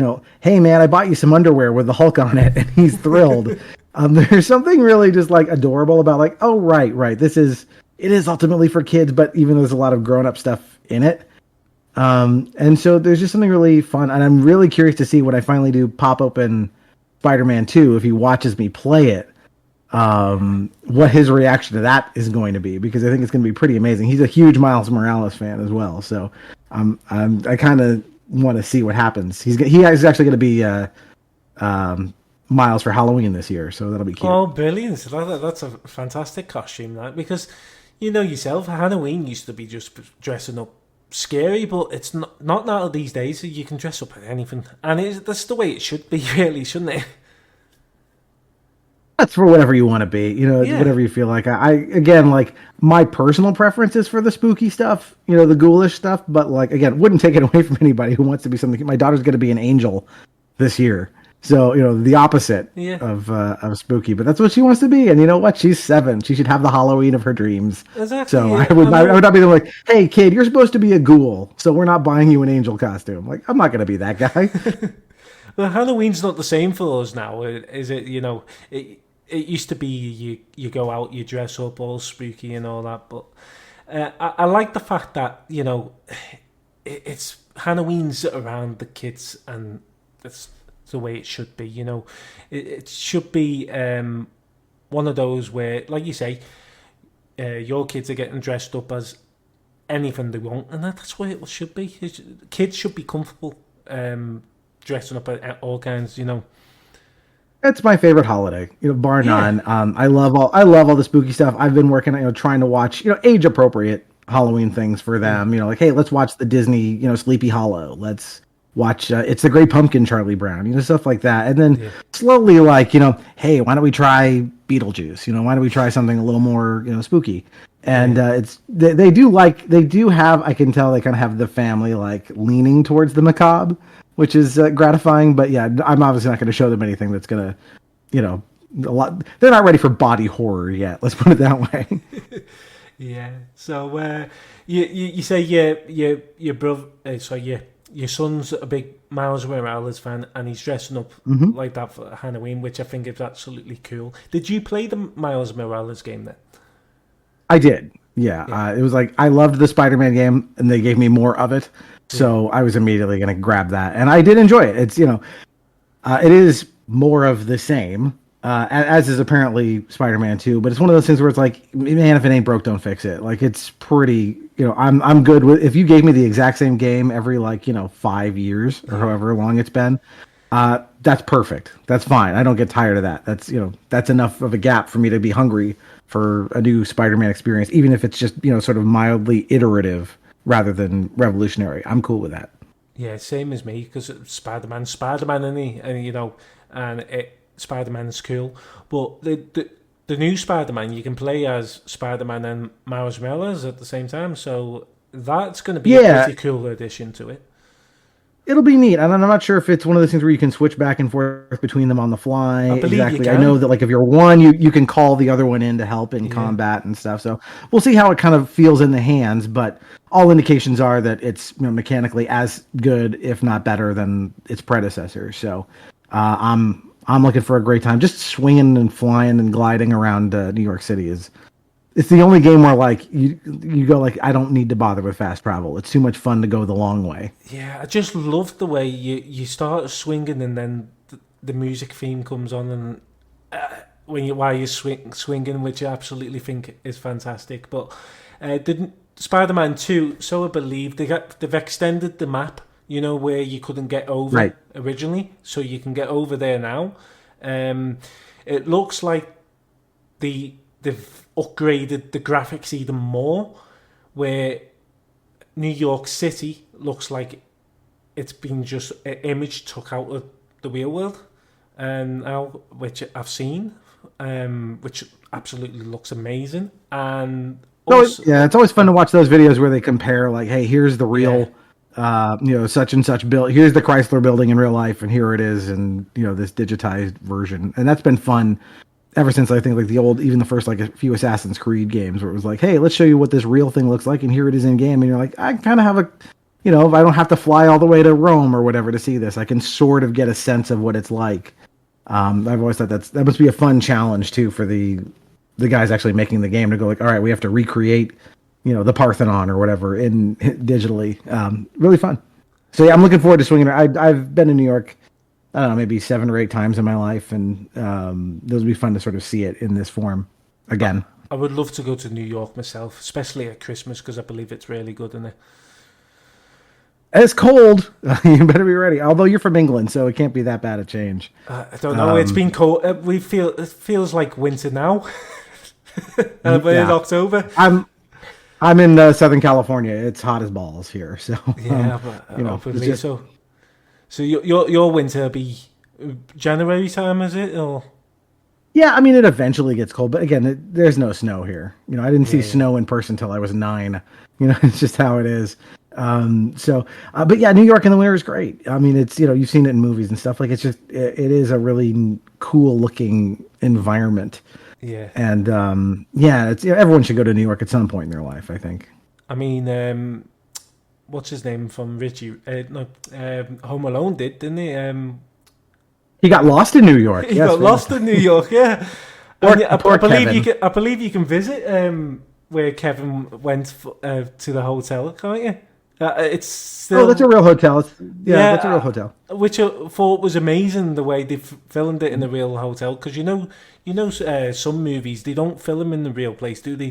hey man, I bought you some underwear with the Hulk on it, and he's thrilled. There's something really just like adorable about like, oh, right. It is ultimately for kids, but even there's a lot of grown up stuff in it. And so there's just something really fun. And I'm really curious to see when I finally do pop open Spider-Man 2, if he watches me play it, what his reaction to that is going to be, because I think it's going to be pretty amazing. He's a huge Miles Morales fan as well, so I kind of want to see what happens. He is actually going to be Miles for Halloween this year, so that'll be cute. Oh, brilliant! That's a fantastic costume, that, because yourself, Halloween used to be just dressing up scary, but it's not now these days. So you can dress up as anything, and that's the way it should be, really, shouldn't it? That's for whatever you want to be, whatever you feel like. I again, like my personal preference is for the spooky stuff, the ghoulish stuff. But like again, wouldn't take it away from anybody who wants to be something. My daughter's going to be an angel this year, so the opposite of spooky. But that's what she wants to be, and you know what? She's 7. She should have the Halloween of her dreams. Exactly. So I would not be like, hey kid, you're supposed to be a ghoul, so we're not buying you an angel costume. Like I'm not going to be that guy. Well, Halloween's not the same for us now, is it? It used to be you go out, you dress up all spooky and all that, but I like the fact that it's Halloween's around the kids, and that's the way it should be. It should be one of those where, like you say, your kids are getting dressed up as anything they want, and that's what it should be. Kids should be comfortable dressing up at all kinds. It's my favorite holiday, bar none. I love all the spooky stuff. I've been working, trying to watch, age appropriate Halloween things for them. Like, hey, let's watch the Disney, Sleepy Hollow. Let's watch It's the Great Pumpkin, Charlie Brown, stuff like that. And then slowly, like, hey, why don't we try Beetlejuice? Why don't we try something a little more, spooky? And they do have, I can tell they kind of have the family like leaning towards the macabre, which is gratifying. But yeah, I'm obviously not going to show them anything that's going to, a lot. They're not ready for body horror yet. Let's put it that way. Yeah. So you say your brother, your son's a big Miles Morales fan, and he's dressing up like that for Halloween, which I think is absolutely cool. Did you play the Miles Morales game then? I did. Yeah. It was like I loved the Spider-Man game, and they gave me more of it. So I was immediately going to grab that, and I did enjoy it. It's it is more of the same, as is apparently Spider-Man 2. But it's one of those things where it's like, man, if it ain't broke, don't fix it. Like it's pretty. I'm good with if you gave me the exact same game every 5 years or however long it's been. That's perfect. That's fine. I don't get tired of that. That's enough of a gap for me to be hungry for a new Spider-Man experience, even if it's just sort of mildly iterative rather than revolutionary. I'm cool with that. Yeah, same as me, because Spider-Man, and Spider-Man's cool. But the new Spider-Man, you can play as Spider-Man and Miles Morales at the same time, so that's going to be a pretty cool addition to it. It'll be neat, and I'm not sure if it's one of those things where you can switch back and forth between them on the fly. I believe you can. I know that if you're one, you can call the other one in to help in combat and stuff. So we'll see how it kind of feels in the hands, but all indications are that it's mechanically as good, if not better, than its predecessor. So I'm looking for a great time. Just swinging and flying and gliding around New York City is it's the only game where like you go like I don't need to bother with fast travel. It's too much fun to go the long way. Yeah, I just love the way you start swinging and then the music theme comes on and while you're swinging, which I absolutely think is fantastic. But didn't Spider-Man 2? So I believe they've extended the map. You know where you couldn't get over originally, so you can get over there now. It looks like they've upgraded the graphics even more, where New York City looks like it's been just an image took out of the real world, and now which I've seen, which absolutely looks amazing. And also, it's always fun to watch those videos where they compare, like, hey, here's the real, such and such build. Here's the Chrysler building in real life, and here it is, and this digitized version. And that's been fun ever since I think like even the first like a few Assassin's Creed games where it was like, hey, let's show you what this real thing looks like, and here it is in game, and you're like, I kind of have a, if I don't have to fly all the way to Rome or whatever to see this, I can sort of get a sense of what it's like. I've always thought that must be a fun challenge too for the guys actually making the game to go like, all right, we have to recreate, the Parthenon or whatever in digitally. Really fun. So yeah, I'm looking forward to swinging. I've been in New York, I don't know, maybe 7 or 8 times in my life, and those would be fun to sort of see it in this form again. I would love to go to New York myself, especially at Christmas, because I believe it's really good in it. It's cold. You better be ready. Although you're from England, so it can't be that bad a change. I don't know. It's been cold. It feels like winter now. We're in October. I'm in Southern California. It's hot as balls here. So yeah, but so your winter will be January time, is it? Or yeah, I mean it eventually gets cold, but again, there's no snow here. I didn't see snow in person until I was 9. It's just how it is. But yeah, New York in the winter is great. I mean, it's you've seen it in movies and stuff. Like it's just it is a really cool looking environment. Yeah, and it's everyone should go to New York at some point in their life, I think. I mean, what's his name from Richie? Home Alone didn't he? He got lost in New York. He got lost in New York. Yeah, I believe you can visit where Kevin went to the hotel, can't you? It's still, that's a real hotel. That's a real hotel. Which I thought was amazing the way they filmed it in a real hotel, because some movies they don't film in the real place, do they?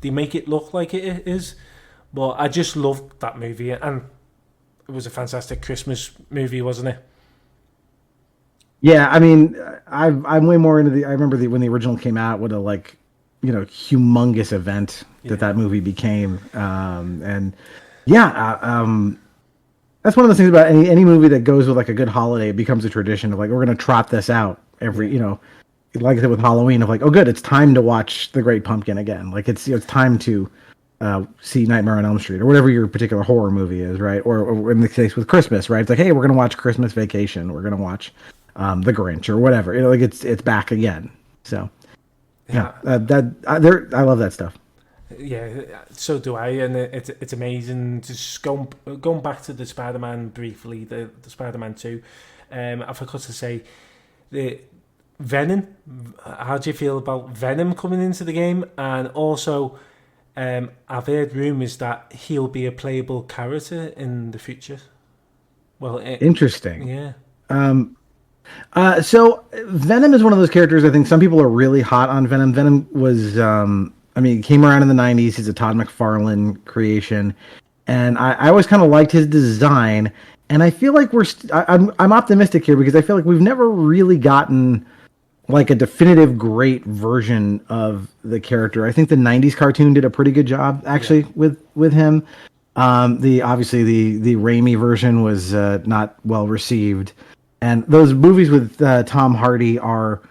They make it look like it is. But I just loved that movie, and it was a fantastic Christmas movie, wasn't it? Yeah, I mean, I'm way more into I remember when the original came out, what a humongous event that movie became, and. That's one of the things about any movie that goes with like a good holiday. It becomes a tradition of like, we're going to trot this out every, like I said with Halloween, of like, oh good, it's time to watch The Great Pumpkin again. Like it's time to see Nightmare on Elm Street or whatever your particular horror movie is, right? Or in the case with Christmas, right? It's like, hey, we're going to watch Christmas Vacation. We're going to watch The Grinch or whatever. Like it's back again. So I love that stuff. Yeah, so do I, and it's amazing. Just going back to the Spider-Man briefly, the Spider-Man 2. I forgot to say the Venom. How do you feel about Venom coming into the game? And also, I've heard rumors that he'll be a playable character in the future. Well, interesting. Yeah. So Venom is one of those characters. I think some people are really hot on Venom. Venom was. He came around in the 90s. He's a Todd McFarlane creation. And I always kind of liked his design. And I feel like I'm optimistic here because I feel like we've never really gotten like a definitive great version of the character. I think the 90s cartoon did a pretty good job actually with him. The Raimi version was not well received. And those movies with Tom Hardy are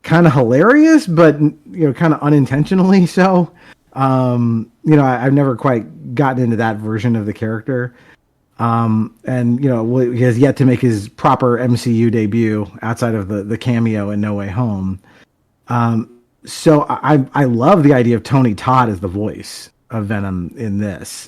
kind of hilarious, but kind of unintentionally so. I've never quite gotten into that version of the character. And he has yet to make his proper MCU debut outside of the cameo in No Way Home. So I love the idea of Tony Todd as the voice of Venom in this,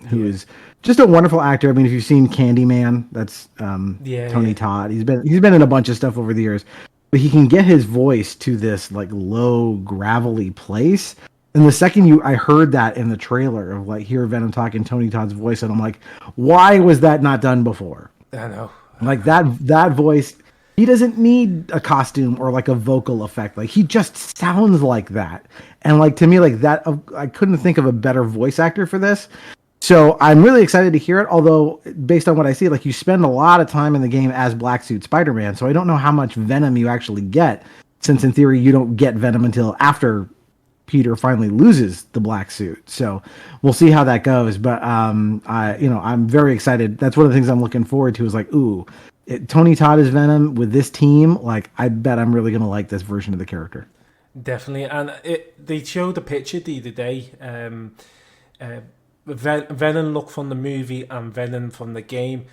who is just a wonderful actor. I mean, if you've seen Candyman, that's Tony Todd. He's been in a bunch of stuff over the years. But he can get his voice to this like low, gravelly place And the second I heard that in the trailer of like hear Venom talking Tony Todd's voice, and I'm like, why was that not done before? I know. Like that voice, he doesn't need a costume or like a vocal effect. Like he just sounds like that. And like to me, like that, I couldn't think of a better voice actor for this. So I'm really excited to hear it. Although based on what I see, like you spend a lot of time in the game as Black Suit Spider-Man. So I don't know how much Venom you actually get, since in theory you don't get Venom until after Peter finally loses the black suit. So we'll see how that goes. But I'm very excited. That's one of the things I'm looking forward to. Is like, ooh, Tony Todd is Venom with this team. Like, I bet I'm really gonna like this version of the character. Definitely, and they showed a picture the other day. Venom look from the movie and Venom from the game.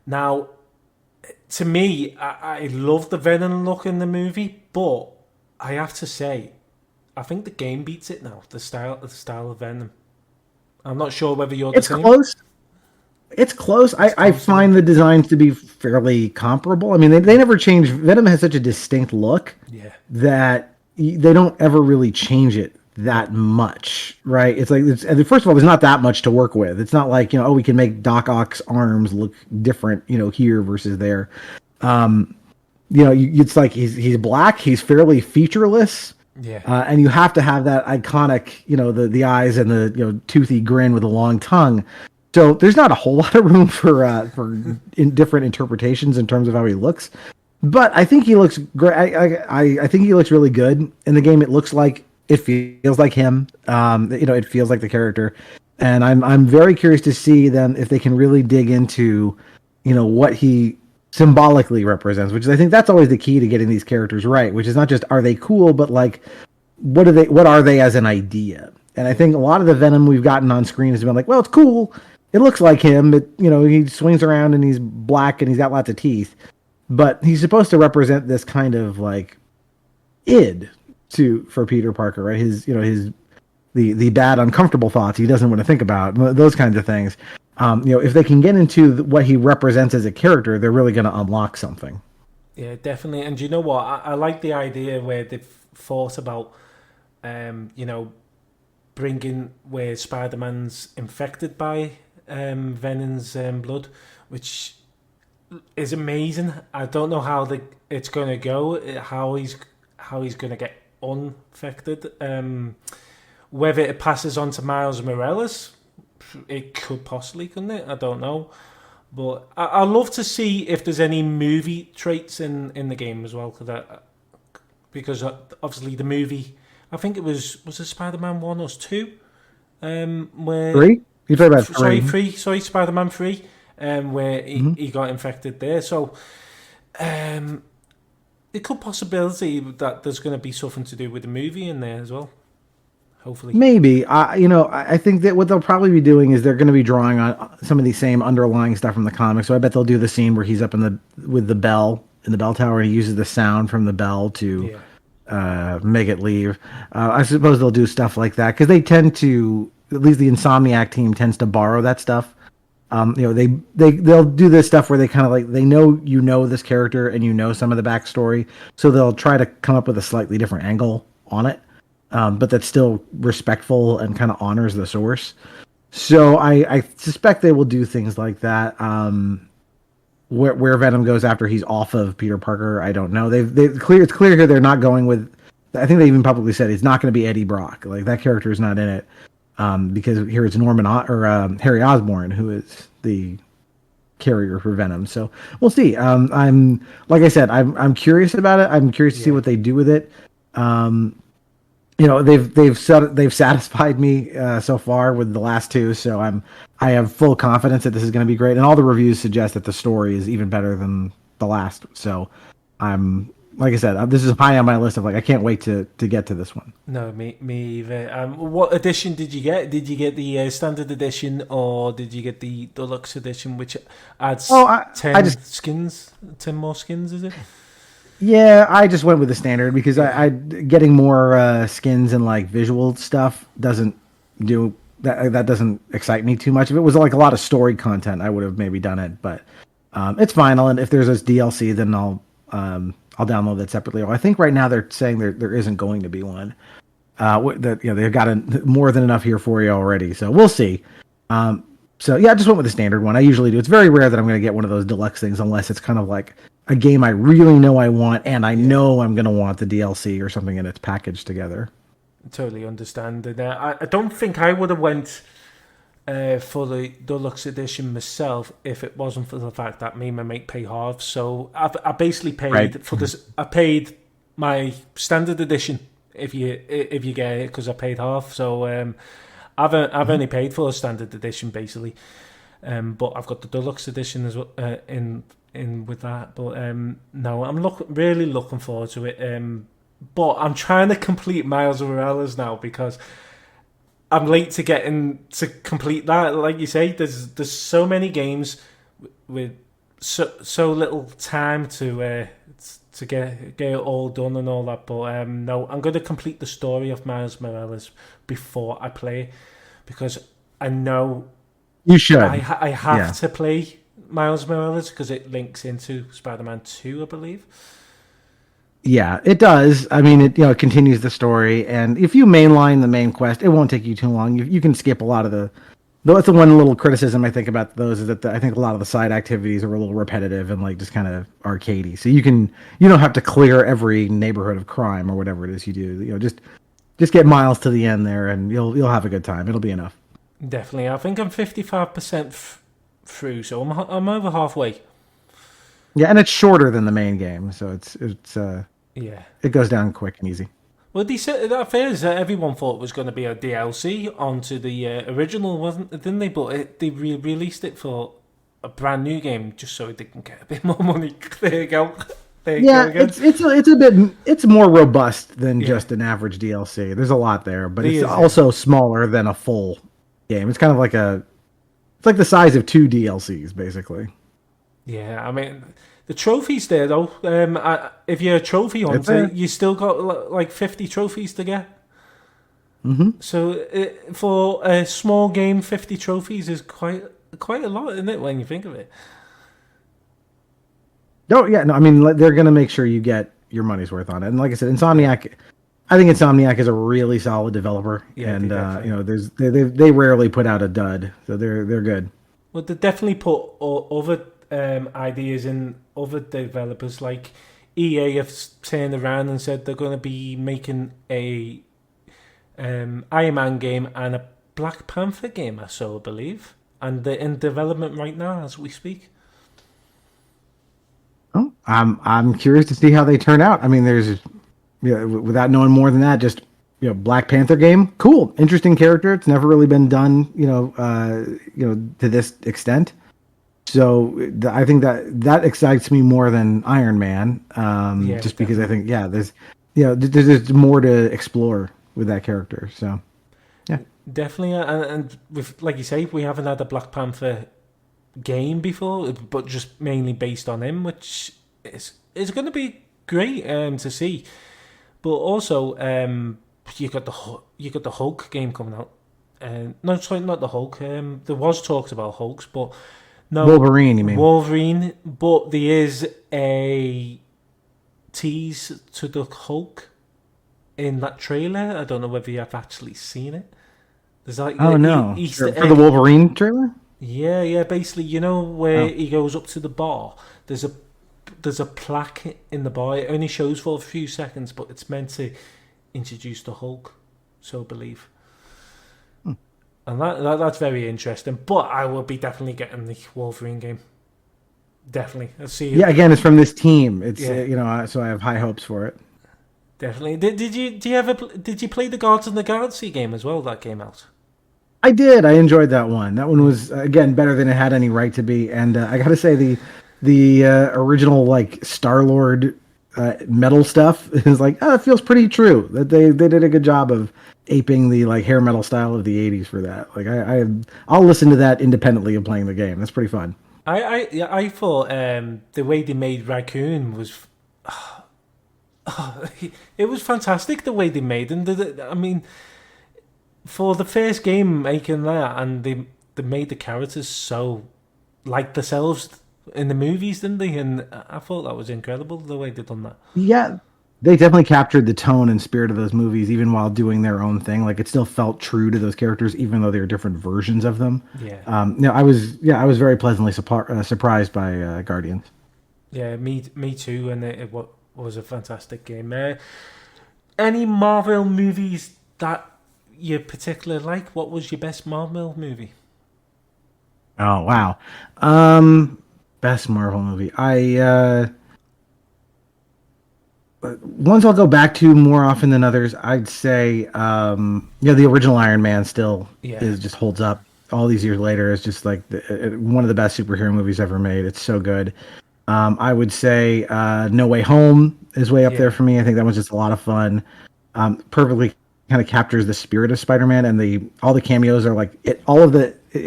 Now, to me, I love the Venom look in the movie, but I have to say, I think the game beats it now. The style of Venom. I'm not sure whether you're the It's same. close. It's close. I find the designs to be fairly comparable. I mean, they never change. Venom has such a distinct look that they don't ever really change it that much, right? It's like, first of all, there's not that much to work with. It's not like, we can make Doc Ock's arms look different, here versus there. It's like he's black. He's fairly featureless. Yeah. And you have to have that iconic, the eyes and the toothy grin with a long tongue. So there's not a whole lot of room for different interpretations in terms of how he looks. But I think he looks great. I think he looks really good in the game. It looks like it feels like him. It feels like the character, and I'm very curious to see them if they can really dig into, what he symbolically represents, which is, I think that's always the key to getting these characters right, which is not just are they cool, but like what are they as an idea. And I think a lot of the Venom we've gotten on screen has been like, well, it's cool, it looks like him, but he swings around and he's black and he's got lots of teeth, but he's supposed to represent this kind of like id for Peter Parker, right? The bad uncomfortable thoughts he doesn't want to think about, those kinds of things. If they can get into what he represents as a character, they're really going to unlock something. Yeah, definitely. And you know what? I like the idea where they've thought about, bringing where Spider-Man's infected by Venom's blood, which is amazing. I don't know how it's going to go, how he's going to get uninfected. Whether it passes on to Miles Morales, it could possibly, couldn't it? I don't know. But I'd love to see if there's any movie traits in the game as well. Because obviously the movie, I think it was it Spider-Man 1 or 2? Where 3? You talking about 3? Sorry, Spider-Man 3, where he got infected there. So it could possibility that there's going to be something to do with the movie in there as well. Hopefully. Maybe. I think that what they'll probably be doing is they're going to be drawing on some of the same underlying stuff from the comics. So I bet they'll do the scene where he's up with the bell in the bell tower, and he uses the sound from the bell to make it leave. I suppose they'll do stuff like that because they tend to, at least the Insomniac team tends to borrow that stuff. They'll do this stuff where they kind of like, they know this character and some of the backstory, so they'll try to come up with a slightly different angle on it. But that's still respectful and kind of honors the source. So I suspect they will do things like that. Where Venom goes after he's off of Peter Parker, I don't know. It's clear here they're not going with. I think they even publicly said it's not going to be Eddie Brock. Like that character is not in it because here it's Harry Osborn who is the carrier for Venom. So we'll see. I'm like I said, I'm curious about it. I'm curious to see what they do with it. They've satisfied me so far with the last two, so I have full confidence that this is going to be great, and all the reviews suggest that the story is even better than the last. So like I said, this is high on my list of like I can't wait to get to this one. No, me either. What edition did you get? Did you get the standard edition, or did you get the deluxe edition, which adds 10 more skins? Is it? Yeah, I just went with the standard because I getting more skins and like visual stuff doesn't do that. That doesn't excite me too much. If it was like a lot of story content, I would have maybe done it. But it's fine. And if there's this DLC, then I'll download that separately. I think right now they're saying there isn't going to be one. That they've got more than enough here for you already. So we'll see. So yeah, I just went with the standard one. I usually do. It's very rare that I'm going to get one of those deluxe things unless it's kind of like a game I really know I want, and I know I'm going to want the DLC or something, and it's packaged together. Totally understand. And I don't think I would have went for the deluxe edition myself if it wasn't for the fact that me and my mate pay half. So I basically paid for this. I paid my standard edition if you get it because I paid half. So I've only paid for a standard edition basically, but I've got the deluxe edition as well in with that. But no, I'm really looking forward to it. But I'm trying to complete Miles Morales now because I'm late to getting to complete that. Like you say, there's so many games with so little time to get it all done and all that. But no, I'm going to complete the story of Miles Morales before I play because I know you should. I have to play Miles Morales because it links into Spider-Man 2, I believe. Yeah, it does. I mean, it continues the story, and if you mainline the main quest, it won't take you too long. You can skip a lot of the. Though that's the one little criticism I think about those is that I think a lot of the side activities are a little repetitive and like just kind of arcadey. So you don't have to clear every neighborhood of crime or whatever it is you do. Just get Miles to the end there, and you'll have a good time. It'll be enough. Definitely, I think I'm 55% through, so I'm over halfway. Yeah, and it's shorter than the main game, so it's it goes down quick and easy. Well, they said that fair everyone thought it was going to be a DLC onto the original, didn't they? But they released it for a brand new game just so they can get a bit more money. There you go. It's more robust than just an average DLC. There's a lot there, but it's also smaller than a full game. It's kind of like it's like the size of 2 DLCs basically. Yeah, I mean. The trophies there, though. If you're a trophy hunter, you still got like 50 trophies to get. Mm-hmm. So for a small game, 50 trophies is quite a lot, isn't it? When you think of it. Oh yeah, no. I mean, they're gonna make sure you get your money's worth on it. And like I said, Insomniac. I think Insomniac is a really solid developer, and they rarely put out a dud, so they're good. Well, they definitely put other ideas in other developers like EA have turned around and said they're going to be making a Iron Man game and a Black Panther game, I believe, and they're in development right now as we speak. Oh, I'm curious to see how they turn out. I mean, there's without knowing more than that, just Black Panther game, cool, interesting character. It's never really been done, to this extent. So I think that excites me more than Iron Man, just because I think there's more to explore with that character. So yeah, definitely, and with like you say, we haven't had a Black Panther game before, but just mainly based on him, which is going to be great to see. But also, you got the Hulk game coming out. No, sorry, not the Hulk. There was talks about Hulks, but. No, Wolverine, you mean? Wolverine, but there is a tease to the Hulk in that trailer. I don't know whether you've actually seen it. There's like for the Wolverine trailer? Yeah. Basically, where he goes up to the bar. There's a plaque in the bar. It only shows for a few seconds, but it's meant to introduce the Hulk. So I believe. And that's very interesting. But I will be definitely getting the Wolverine game. Definitely. I'll see you. Yeah, again, it's from this team. It's so I have high hopes for it. Definitely. Did you play the Guardians of the Galaxy game as well? That came out. I did. I enjoyed that one. That one was again better than it had any right to be. And I got to say the original like Star-Lord metal stuff is like it feels pretty true. That they did a good job of aping the like hair metal style of the 80s for that. Like I'll listen to that independently of playing the game. That's pretty fun. I thought the way they made Raccoon was it was fantastic the way they made him. I mean, for the first game making that, and they made the characters so like themselves in the movies, didn't they? And I thought that was incredible the way they done that. Yeah. they definitely captured the tone and spirit of those movies, even while doing their own thing. Like it still felt true to those characters, even though they were different versions of them. Yeah. I was very pleasantly surprised by Guardians. Yeah, me too, and was a fantastic game. Any Marvel movies that you particularly like? What was your best Marvel movie? Oh wow, best Marvel movie. Ones I'll go back to more often than others. I'd say, the original Iron Man still Yeah, is just holds up all these years later. It's just like one of the best superhero movies ever made. It's so good. I would say No Way Home is way up there yeah, for me. I think that was just a lot of fun. Perfectly kind of captures the spirit of Spider-Man, and the all the cameos are like all of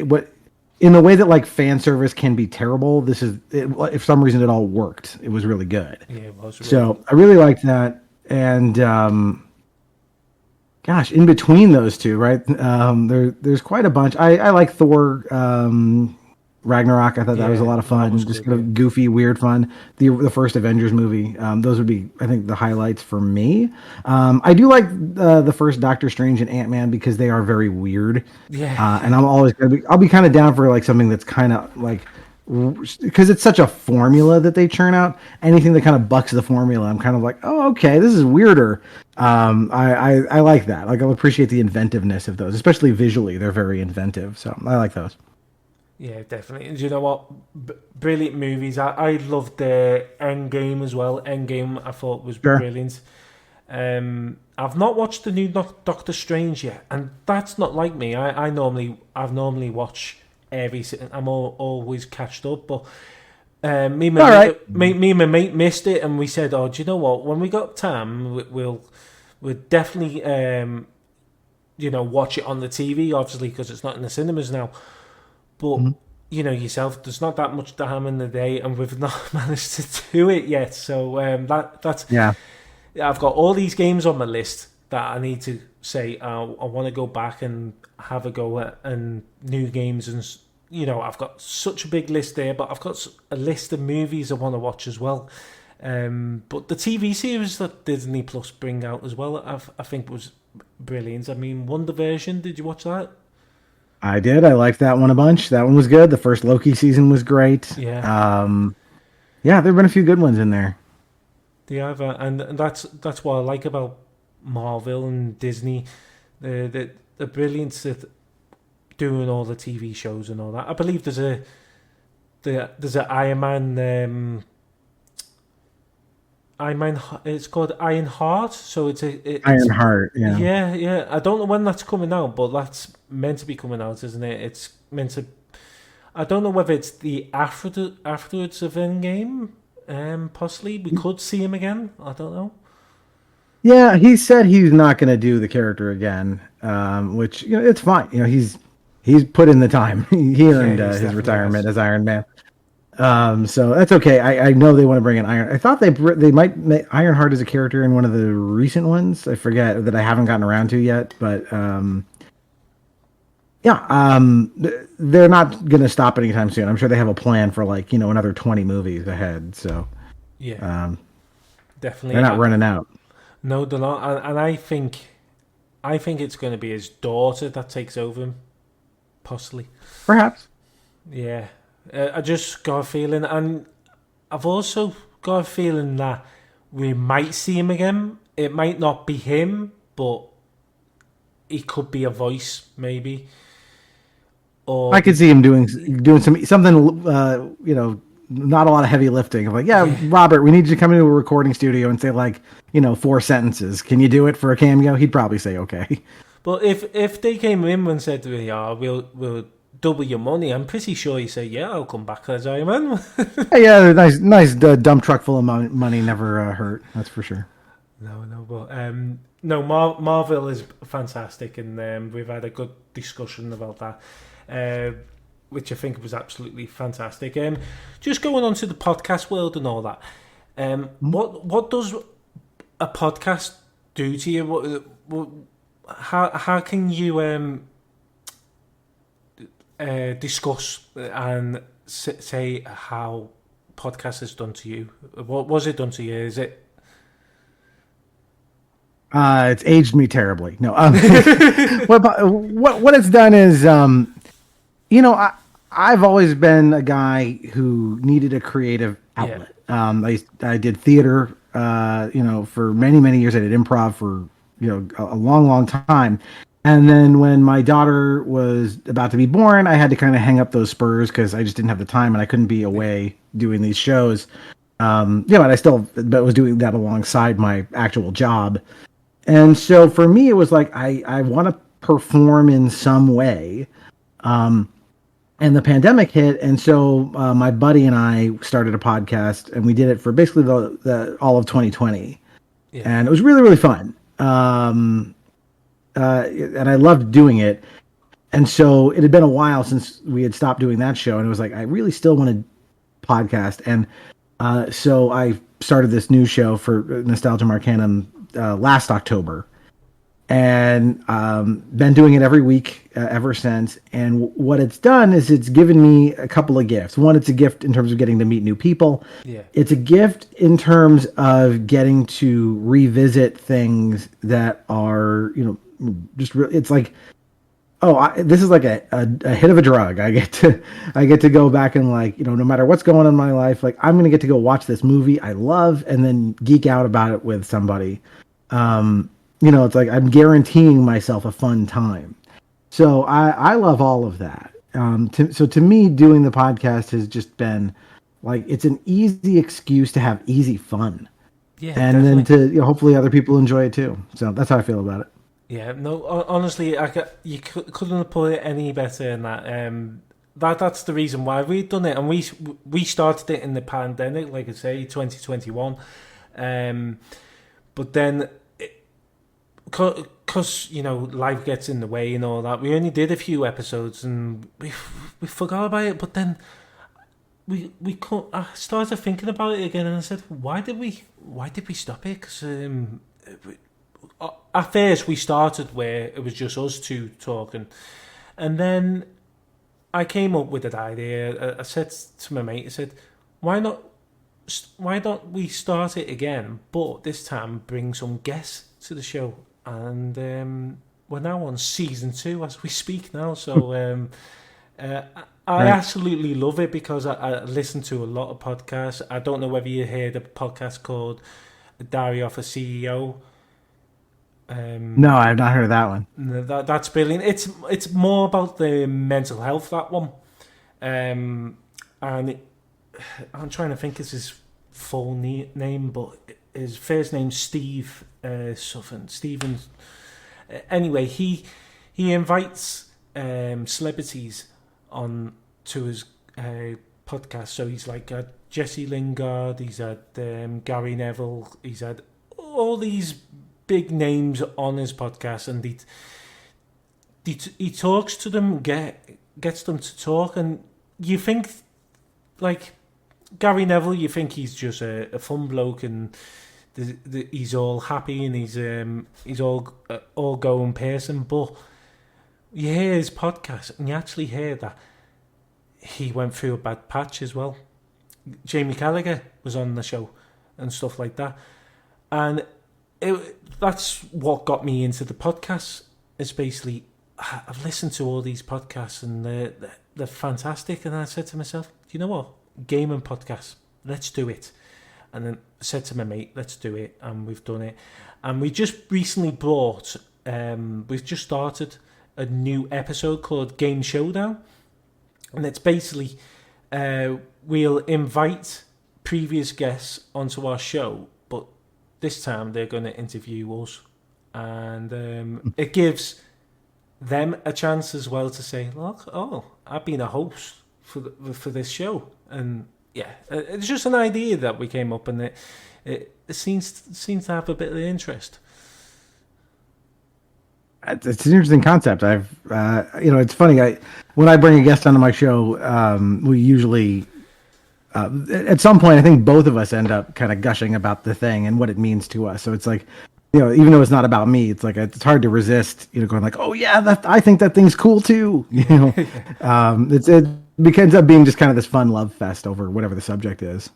what in the way that like fan service can be terrible. This is if some reason it all worked. It was really good. yeah. It was really. So I really liked that, and gosh, in between those two, right? There's quite a bunch. I like Thor. Ragnarok. I thought that was a Yeah, lot of that fun. was Just good. kind Yeah, of goofy, weird fun. The first Avengers movie. Those would be, I think, the highlights for me. I do like the first Doctor Strange and Ant-Man because they are very weird. yeah, And I'm always gonna be. I'll be kind of down for like something that's kind of like because it's such a formula that they churn out. Anything that kind of bucks the formula, I'm kind of like, oh, okay, this is weirder. I like that. Like, I'll appreciate the inventiveness of those, especially visually. They're very inventive, so I like those. yeah. Definitely. And do you know what? Brilliant movies. I loved the Endgame as well. Endgame I thought was Sure. brilliant. I've not watched the new Doctor Strange yet, and that's not like me. I've normally watch every. I'm always catched up, but All right. me and my mate missed it, and we said, "Oh, do you know what? When we got time, we'll definitely watch it on the TV, obviously because it's not in the cinemas now." But Mhm. yourself, there's not that much time in the day, and we've not managed to do it yet. So that's Yeah. I've got all these games on my list that I need to say I want to go back and have a go at, and new games, and I've got such a big list there, but I've got a list of movies I want to watch as well. But the TV series that Disney Plus bring out as well, I think was brilliant. I mean, WandaVision, did you watch that? I did. I liked that one a bunch. That one was good. The first Loki season was great. Yeah, Yeah, there've been a few good ones in there. they have, and that's what I like about Marvel and Disney. The brilliance that doing all the TV shows and all that. I believe there's a Iron Man. Iron Man. It's called Iron Heart. So it's Ironheart. Yeah. yeah, yeah. I don't know when that's coming out, but that's meant to be coming out, isn't it? It's meant to. I don't know whether it's the afterwards of Endgame. Possibly we could see him again. I don't know. Yeah, he said he's not going to do the character again, which it's fine. He's put in the time. He Yeah, earned he's his definitely retirement has. as Iron Man. So that's okay. I know they want to bring in Iron. I thought they might make Ironheart as a character in one of the recent ones. I forget that I haven't gotten around to yet, but yeah, they're not going to stop anytime soon. I'm sure they have a plan for like another 20 movies ahead. So Yeah, um, they're definitely. not running out. No, they're not, and I think it's going to be his daughter that takes over him, possibly. Perhaps. Yeah, I just got a feeling, and I've also got a feeling that we might see him again. It might not be him, but he could be a voice, maybe. Or I could see him doing something. Not a lot of heavy lifting. I'm like, yeah, yeah, Robert, we need you to come into a recording studio and say like, 4 sentences. Can you do it for a cameo? He'd probably say okay. but if they came in and said, "Yeah, we'll double your money," I'm pretty sure he say, "Yeah, I'll come back as Iron Man." Hey, yeah, nice dump truck full of money never hurt. That's for sure. No, but no, Marvel is fantastic, and we've had a good discussion about that, which I think was absolutely fantastic. Just going on to the podcast world and all that. What does a podcast do to you? How can you discuss and say how podcast has done to you? What was it done to you? Is it? It's aged me terribly. No, what it's done is, you know, I've always been a guy who needed a creative Yeah. outlet. I did theater, you know, for many, many years. I did improv for, you know, a long, long time. And then when my daughter was about to be born, I had to kind of hang up those spurs because I just didn't have the time and I couldn't be away doing these shows. You know, and I still but was doing that alongside my actual job. And so for me, it was like I want to perform in some way. And the pandemic hit, and so my buddy and I started a podcast, and we did it for basically the all of 2020, Yeah. and it was really really fun. And I loved doing it. And so it had been a while since we had stopped doing that show, and it was like I really still wanted podcast, and so I started this new show for Nostalgium Arcanum last October, and been doing it every week ever since. And what it's done is it's given me a couple of gifts. One, it's a gift in terms of getting to meet new people. Yeah. It's a gift in terms of getting to revisit things that are, you know, just it's like, oh, this is like a hit of a drug. I get to go back and, like, you know, no matter what's going on in my life, like I'm gonna get to go watch this movie I love and then geek out about it with somebody. You know, it's like I'm guaranteeing myself a fun time. So I love all of that. So to me, doing the podcast has just been like, it's an easy excuse to have easy fun. Yeah. And definitely. then to, you know, hopefully other people enjoy it too. So that's how I feel about it. Yeah, no, honestly, you couldn't have put it any better than that. That's the reason why we've done it, and we started it in the pandemic, like I say, 2021. But then, because you know, life gets in the way and all that, we only did a few episodes, and we forgot about it. But then I started thinking about it again, and I said, why did we stop it? Because at first we started where it was just us two talking, and then I came up with an idea. I said to my mate, I said, why don't we start it again, but this time bring some guests to the show? And we're now on season 2 as we speak now, so I absolutely love it because I listen to a lot of podcasts. I don't know whether you heard a podcast called Diary of a CEO. No, I've not heard of that one. That's brilliant. It's more about the mental health, that one, and I'm trying to think of his full name, but his first name's Steve Stevens. Anyway, he invites celebrities on to his podcast. So he's like Jesse Lingard. He's had Gary Neville. He's had all these big names on his podcast, and he talks to them, gets them to talk, and you think, like Gary Neville, you think he's just a fun bloke, and he's all happy, and he's all going person, but you hear his podcast, and you actually hear that he went through a bad patch as well. Jamie Gallagher was on the show and stuff like that, and that's what got me into the podcast. It's basically, I've listened to all these podcasts and they're fantastic, and I said to myself, do you know what, gaming podcast, let's do it. And then I said to my mate, let's do it, and we've done it. And we just recently we've just started a new episode called Game Showdown, and it's basically we'll invite previous guests onto our show, but this time they're going to interview us, and it gives them a chance as well to say, look, I've been a host for this show. And yeah, it's just an idea that we came up, and it seems to have a bit of interest. It's an interesting concept. I've, you know, it's funny. When I bring a guest onto my show, we usually, at some point, I think both of us end up kind of gushing about the thing and what it means to us. So it's like, you know, even though it's not about me, it's like it's hard to resist, you know, going like, oh yeah, I think that thing's cool too. You know, it ends up being just kind of this fun love fest over whatever the subject is.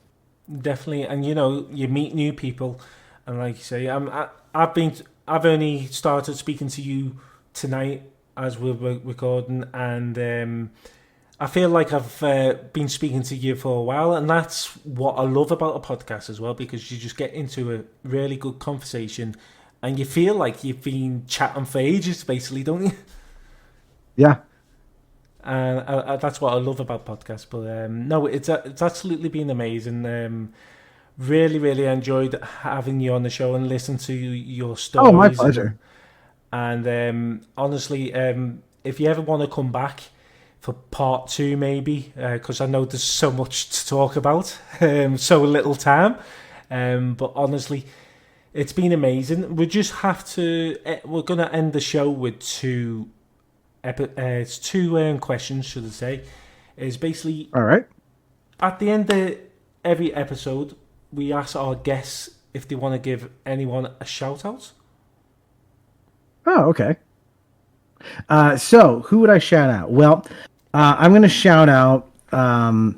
I've only started speaking to you tonight as we're recording, and I feel like I've been speaking to you for a while, and that's what I love about a podcast as well, because you just get into a really good conversation, and you feel like you've been chatting for ages, basically, don't you? Yeah. And that's what I love about podcasts. But no, it's absolutely been amazing. Really, really enjoyed having you on the show and listen to your stories. Oh, my pleasure. And honestly, if you ever want to come back for part 2, maybe, because I know there's so much to talk about, so little time. But honestly, it's been amazing. We just have to. We're gonna end the show with two questions, should I say? Is basically all right. At the end of every episode, we ask our guests if they want to give anyone a shout out. Oh, okay. So who would I shout out? Well, I'm going to shout out a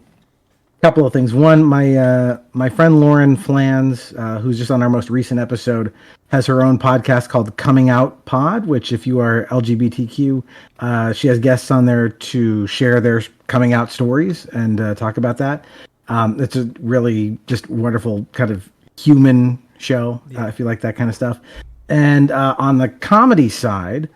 couple of things. One, my friend Lauren Flans, who's just on our most recent episode, has her own podcast called Coming Out Pod, which if you are LGBTQ, she has guests on there to share their coming out stories and talk about that. It's a really just wonderful kind of human show, if you like that kind of stuff. And on the comedy side,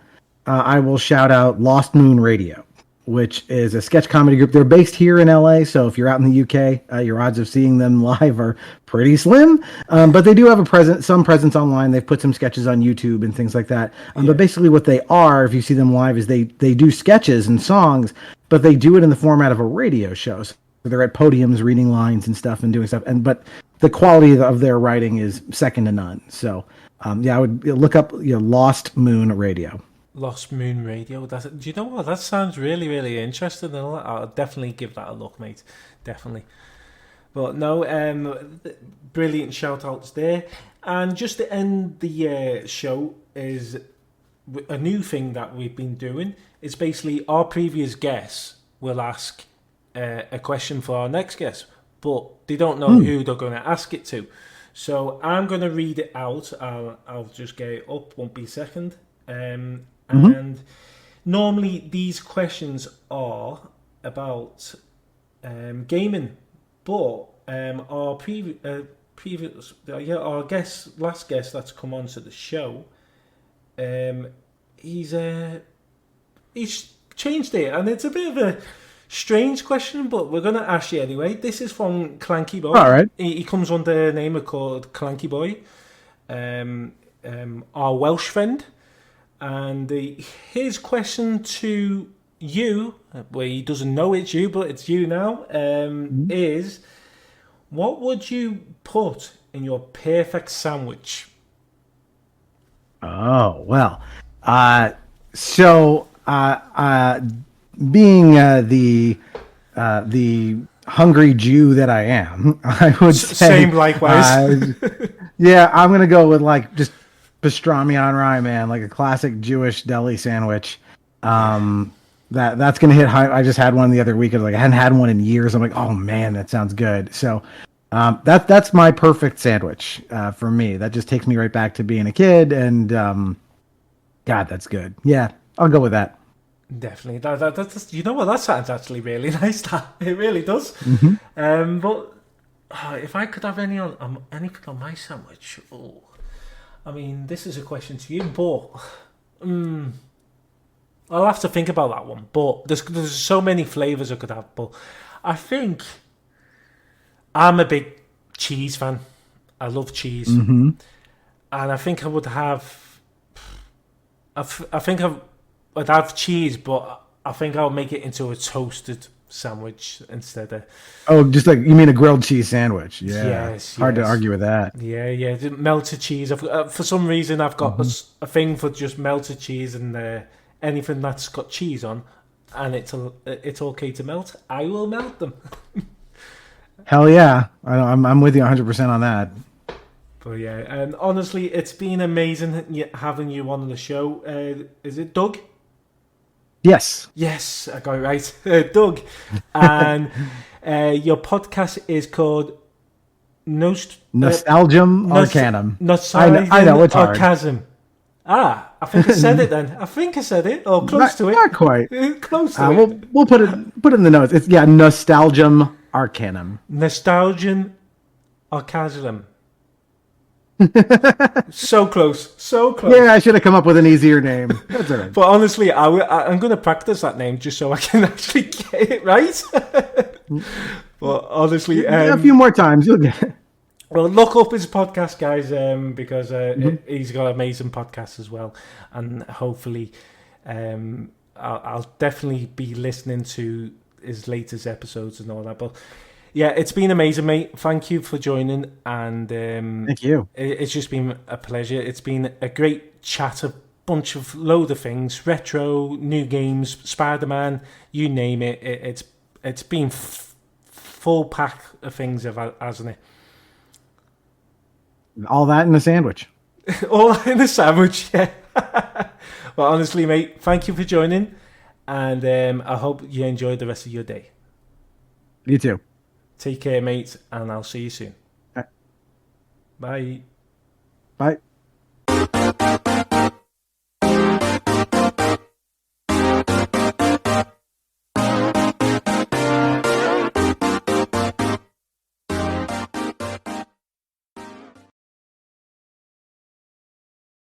I will shout out Lost Moon Radio, which is a sketch comedy group. They're based here in LA, so if you're out in the UK, your odds of seeing them live are pretty slim. But they do have some presence online. They've put some sketches on YouTube and things like that. But basically what they are, if you see them live, is they do sketches and songs, but they do it in the format of a radio show. So they're at podiums reading lines and stuff and doing stuff. But the quality of their writing is second to none. So I would look up Lost Moon Radio. Lost Moon Radio. Do you know what? That sounds really, really interesting. I'll definitely give that a look, mate. Definitely. But no, brilliant shout outs there. And just to end the show is a new thing that we've been doing. It's basically our previous guests will ask a question for our next guest, but they don't know who they're going to ask it to. So I'm going to read it out. I'll just get it up. Won't be a second. And normally these questions are about gaming, but our previous our last guest that's come on to the show, he's changed it, and it's a bit of a strange question, but we're going to ask you anyway. This is from Clanky Boy. All right. He comes under the name called Clanky Boy, our Welsh friend. And his question to you, where he doesn't know it's you, but it's you now, is what would you put in your perfect sandwich? Oh, well. Being the hungry Jew that I am, I would say... Same, likewise. I'm going to go with just pastrami on rye, man, like a classic Jewish deli sandwich. That's gonna hit high. I just had one the other week. I hadn't had one in years. I'm like, oh man, that sounds good. So that's my perfect sandwich for me. That just takes me right back to being a kid, and God, that's good. Yeah, I'll go with that. Definitely. That's you know what? That sounds actually really nice. It really does. But if I could have anything on my sandwich, I mean, this is a question to you, but I'll have to think about that one. But there's so many flavours I could have. But I think I'm a big cheese fan. I love cheese, and I think I would have. I think I'd have cheese, but I think I'll make it into a toasted sandwich instead of... Oh, just like, you mean a grilled cheese sandwich? Yeah. Yes. Hard to argue with that. Yeah. Melted cheese. For some reason, I've got a thing for just melted cheese, and anything that's got cheese on, and it's okay to melt, I will melt them. Hell yeah. I'm with you 100% on that. But yeah, and honestly, it's been amazing having you on the show. Is it Doug? Yes, I got it right. Doug. And your podcast is called Nostalgium Arcanum. Nostalgium I know, it's hard. Arcanum. I think I said it then. I think I said it, or close to it. Not quite. Close to it. We'll put it in the notes. It's Nostalgium Arcanum. Nostalgium Arcanum. So close. So close. Yeah, I should have come up with an easier name. That's all right. But honestly, I'm going to practice that name just so I can actually get it right. But honestly... a few more times, you'll get it. Well, look up his podcast, guys, because he's got amazing podcasts as well. And hopefully I'll definitely be listening to his latest episodes and all that. But yeah, it's been amazing, mate. Thank you for joining. And thank you. It's just been a pleasure. It's been a great chat, a load of things, retro, new games, Spider-Man, you name it. It's been full pack of things, hasn't it? All that in a sandwich. All in a sandwich, yeah. Well, honestly, mate, thank you for joining. And I hope you enjoy the rest of your day. You too. Take care, mate, and I'll see you soon. Bye. Bye.